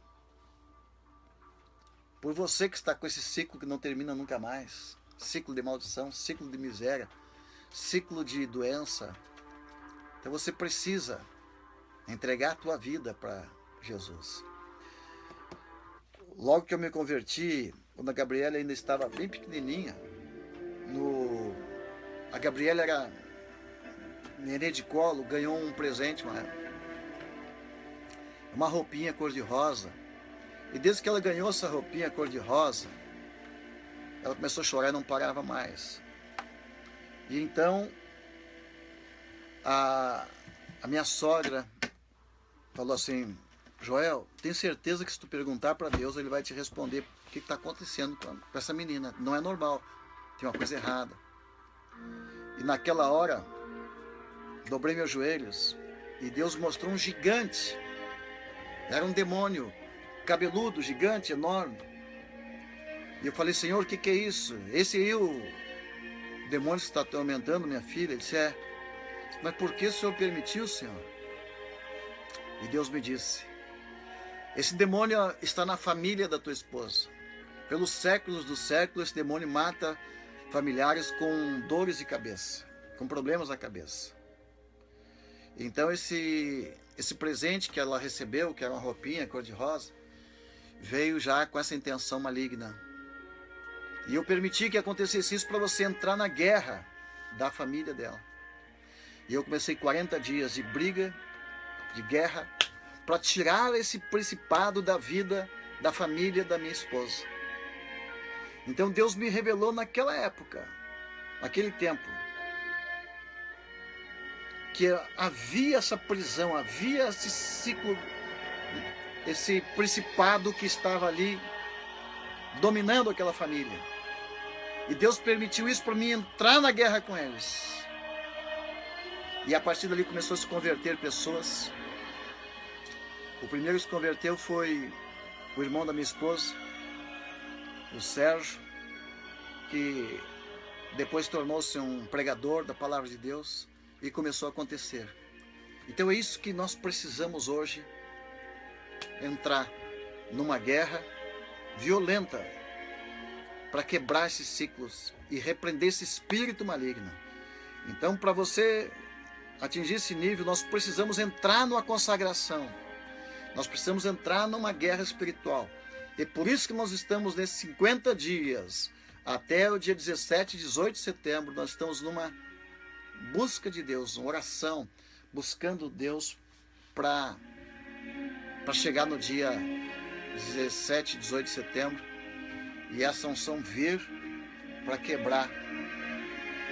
por você que está com esse ciclo que não termina nunca mais. Ciclo de maldição, ciclo de miséria, ciclo de doença. Então você precisa entregar a tua vida para Jesus. Logo que eu me converti, quando a Gabriela ainda estava bem pequenininha, a Gabriela era nenê de colo, ganhou um presente, uma roupinha cor-de-rosa. E desde que ela ganhou essa roupinha cor-de-rosa, ela começou a chorar e não parava mais. E então, a minha sogra falou assim, Joel, tenho certeza que se tu perguntar para Deus, ele vai te responder o que está acontecendo com essa menina. Não é normal, tem uma coisa errada. E naquela hora, dobrei meus joelhos e Deus mostrou um gigante. Era um demônio, cabeludo, gigante, enorme. E eu falei, Senhor, o que é isso? Esse aí o demônio que está atormentando minha filha? Ele disse, mas por que o Senhor permitiu, Senhor? E Deus me disse, Esse demônio está na família da tua esposa. Pelos séculos dos séculos, esse demônio mata familiares com dores de cabeça, com problemas na cabeça. Então esse presente que ela recebeu, que era uma roupinha cor-de-rosa, veio já com essa intenção maligna. E eu permiti que acontecesse isso para você entrar na guerra da família dela. E eu comecei 40 dias de briga, de guerra, para tirar esse principado da vida, da família da minha esposa. Então Deus me revelou naquela época, naquele tempo, que havia essa prisão, havia esse ciclo, esse principado que estava ali dominando aquela família. E Deus permitiu isso para mim entrar na guerra com eles. E a partir dali começou a se converter pessoas. O primeiro que se converteu foi o irmão da minha esposa, o Sérgio, que depois tornou-se um pregador da palavra de Deus e começou a acontecer. Então é isso que nós precisamos hoje, entrar numa guerra violenta para quebrar esses ciclos e repreender esse espírito maligno. Então, para você atingir esse nível, nós precisamos entrar numa consagração. Nós precisamos entrar numa guerra espiritual. E por isso que nós estamos nesses 50 dias, até o dia 17 e 18 de setembro, nós estamos numa busca de Deus, uma oração, buscando Deus para chegar no dia 17 e 18 de setembro, e essa unção vir para quebrar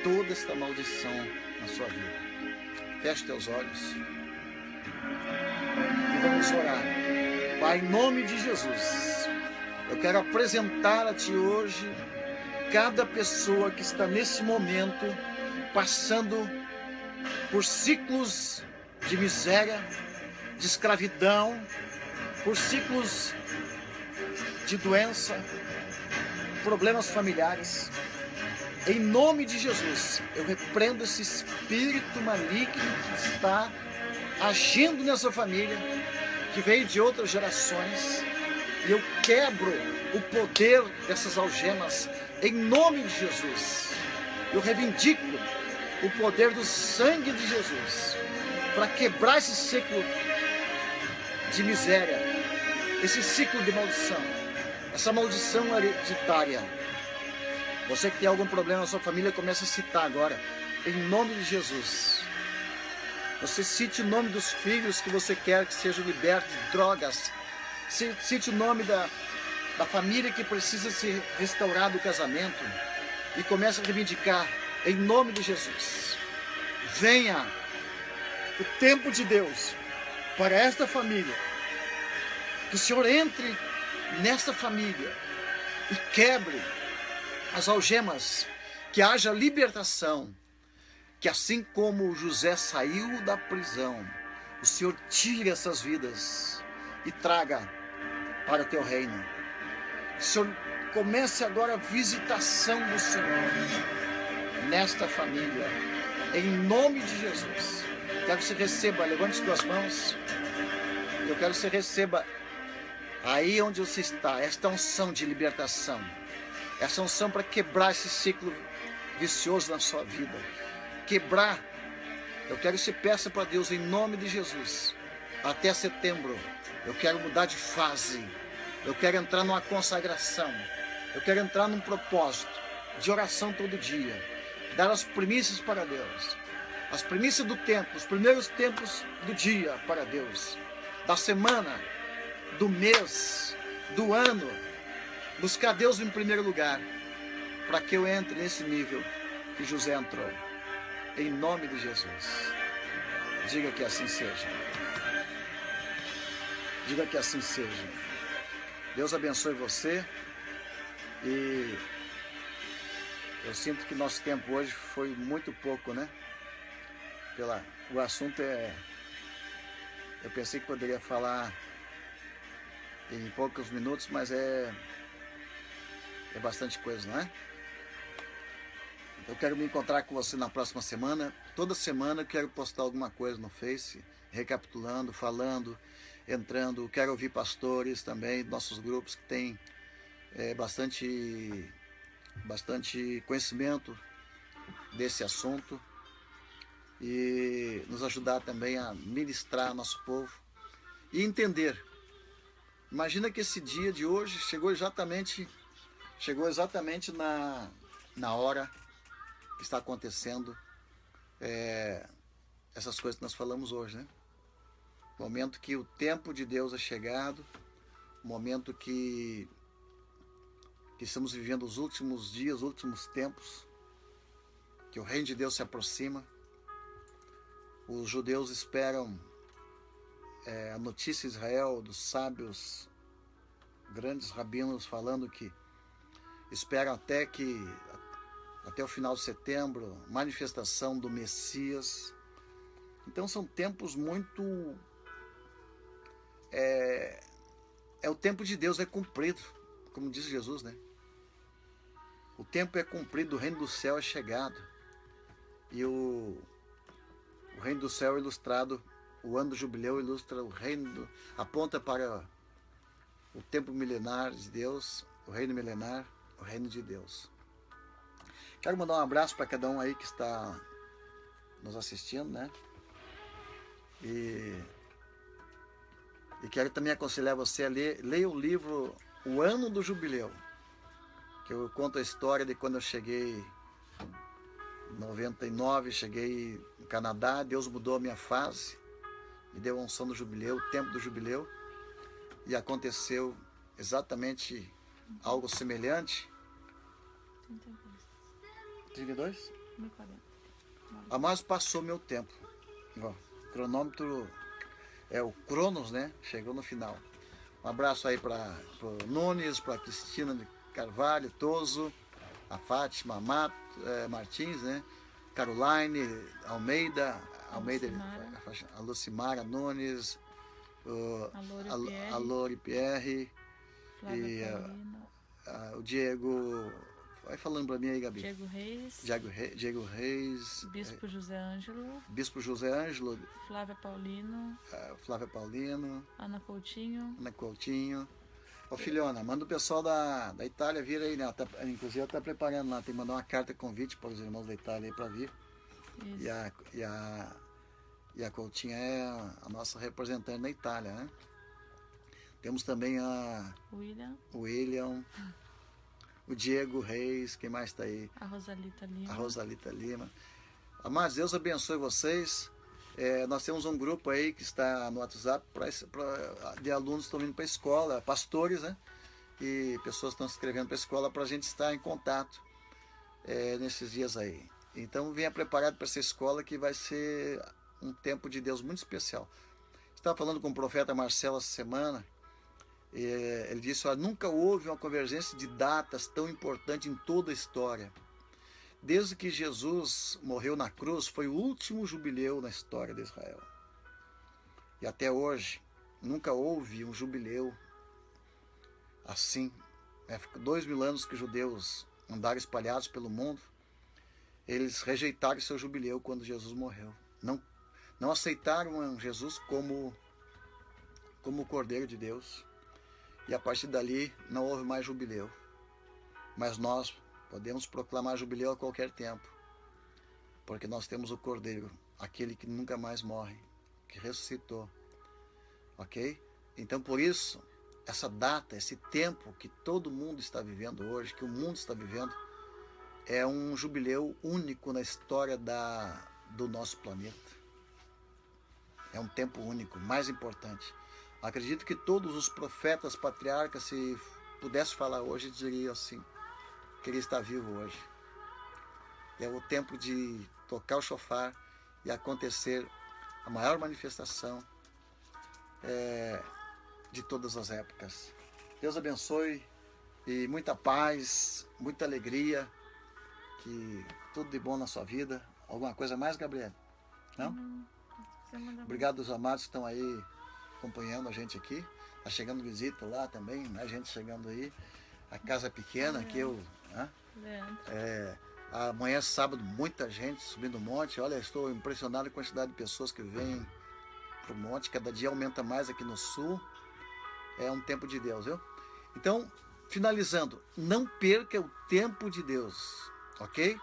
toda esta maldição na sua vida. Feche teus olhos e vamos orar. Pai, em nome de Jesus, eu quero apresentar a Ti hoje cada pessoa que está nesse momento passando por ciclos de miséria, de escravidão, por ciclos de doença, problemas familiares. Em nome de Jesus, eu repreendo esse espírito maligno que está agindo nessa família, que veio de outras gerações, e eu quebro o poder dessas algemas em nome de Jesus. Eu reivindico o poder do sangue de Jesus para quebrar esse ciclo de miséria, esse ciclo de maldição, essa maldição hereditária. Você que tem algum problema na sua família, começa a citar agora, em nome de Jesus. Você cite o nome dos filhos que você quer que sejam libertos de drogas. Cite o nome da família que precisa ser restaurado o casamento. E comece a reivindicar, em nome de Jesus. Venha o tempo de Deus para esta família. Que o Senhor entre nesta família e quebre as algemas, que haja libertação, que assim como José saiu da prisão, o Senhor tire essas vidas e traga para o teu reino. Que o Senhor comece agora a visitação do Senhor nesta família, em nome de Jesus. Quero que você receba, levante as tuas mãos, eu quero que você receba aí onde você está, esta unção de libertação, essa unção para quebrar esse ciclo vicioso na sua vida. Quebrar. Eu quero que você peça para Deus em nome de Jesus. Até setembro, eu quero mudar de fase. Eu quero entrar numa consagração. Eu quero entrar num propósito de oração todo dia. Dar as primícias para Deus. As primícias do tempo, os primeiros tempos do dia para Deus. Da semana, do mês, do ano. Buscar Deus em primeiro lugar, para que eu entre nesse nível que José entrou. Em nome de Jesus. Diga que assim seja. Diga que assim seja. Deus abençoe você. E eu sinto que nosso tempo hoje foi muito pouco, né? O assunto é... Eu pensei que poderia falar em poucos minutos, mas é bastante coisa, não é? Eu quero me encontrar com você na próxima semana. Toda semana eu quero postar alguma coisa no Face, recapitulando, falando. entrando. Quero ouvir pastores também, nossos grupos que têm bastante conhecimento desse assunto e nos ajudar também a ministrar nosso povo e entender. Imagina que esse dia de hoje chegou exatamente na hora que está acontecendo essas coisas que nós falamos hoje, né? Momento que o tempo de Deus é chegado, momento que estamos vivendo os últimos dias, os últimos tempos, que o reino de Deus se aproxima. Os judeus esperam a notícia de Israel, dos sábios, grandes rabinos falando que esperam até o final de setembro, manifestação do Messias. Então são tempos muito... o tempo de Deus é cumprido, como diz Jesus, né? O tempo é cumprido, o reino do céu é chegado. E o reino do céu é ilustrado, o ano do jubileu ilustra o reino, aponta para o tempo milenar de Deus, o reino milenar, o reino de Deus. Quero mandar um abraço para cada um aí que está nos assistindo, né? E quero também aconselhar você a leia o livro O Ano do Jubileu, que eu conto a história de quando eu cheguei em 99, cheguei no Canadá, Deus mudou a minha fase, me deu a unção do jubileu, o tempo do jubileu, e aconteceu exatamente algo semelhante. 32? 1040. Mas passou meu tempo. Ó, o cronômetro o Cronos, né? Chegou no final. Um abraço aí para o Nunes, para a Cristina de Carvalho, Toso, a Fátima Martins, né? Caroline Almeida, a Lucimara Nunes, a Lori Pierre, e o Diego. Vai falando para mim aí, Gabi. Diego Reis. Bispo José Ângelo. Flávia Paulino. Ana Coutinho. Ô filhona, manda o pessoal da Itália vir aí, né? Inclusive ela está preparando lá, tem que mandar uma carta de convite para os irmãos da Itália aí para vir. Isso. E a Coutinho é a nossa representante na Itália, né? Temos também William. O Diego Reis, quem mais está aí? A Rosalita Lima. Amados, Deus abençoe vocês. Nós temos um grupo aí que está no WhatsApp de alunos que estão vindo para a escola, pastores, né? E pessoas que estão se inscrevendo para a escola para a gente estar em contato nesses dias aí. Então venha preparado para essa escola que vai ser um tempo de Deus muito especial. Estava falando com o profeta Marcelo essa semana. Ele disse: nunca houve uma convergência de datas tão importante em toda a história. Desde que Jesus morreu na cruz, foi o último jubileu na história de Israel. E até hoje, nunca houve um jubileu assim. 2000 anos que os judeus andaram espalhados pelo mundo, eles rejeitaram seu jubileu quando Jesus morreu. Não aceitaram Jesus como o Cordeiro de Deus. E a partir dali não houve mais jubileu. Mas nós podemos proclamar jubileu a qualquer tempo. Porque nós temos o Cordeiro, aquele que nunca mais morre, que ressuscitou. Ok? Então por isso, essa data, esse tempo que todo mundo está vivendo hoje, que o mundo está vivendo, é um jubileu único na história do nosso planeta. É um tempo único, mais importante. Acredito que todos os profetas, patriarcas, se pudesse falar hoje, diriam assim, que ele está vivo hoje. É o tempo de tocar o shofar e acontecer a maior manifestação de todas as épocas. Deus abençoe e muita paz, muita alegria, que tudo de bom na sua vida. Alguma coisa mais, Gabriela? Não? Obrigado aos amados que estão aí acompanhando a gente aqui. Está chegando visita lá também, né? A gente chegando aí. A casa é pequena, aqui amanhã sábado, muita gente subindo o monte. Olha, estou impressionado com a quantidade de pessoas que vêm para o monte, cada dia aumenta mais aqui no sul. É um tempo de Deus, viu? Então, finalizando, não perca o tempo de Deus, ok?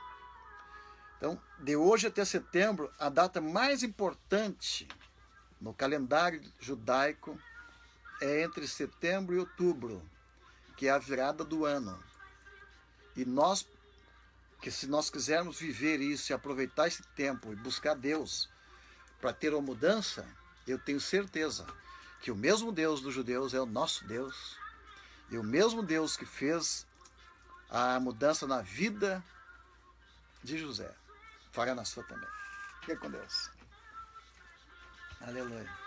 Então, de hoje até setembro, a data mais importante no calendário judaico é entre setembro e outubro, que é a virada do ano. E se nós quisermos viver isso e aproveitar esse tempo e buscar Deus para ter uma mudança, eu tenho certeza que o mesmo Deus dos judeus é o nosso Deus, e o mesmo Deus que fez a mudança na vida de José fará na sua também. Fique com Deus. Aleluia.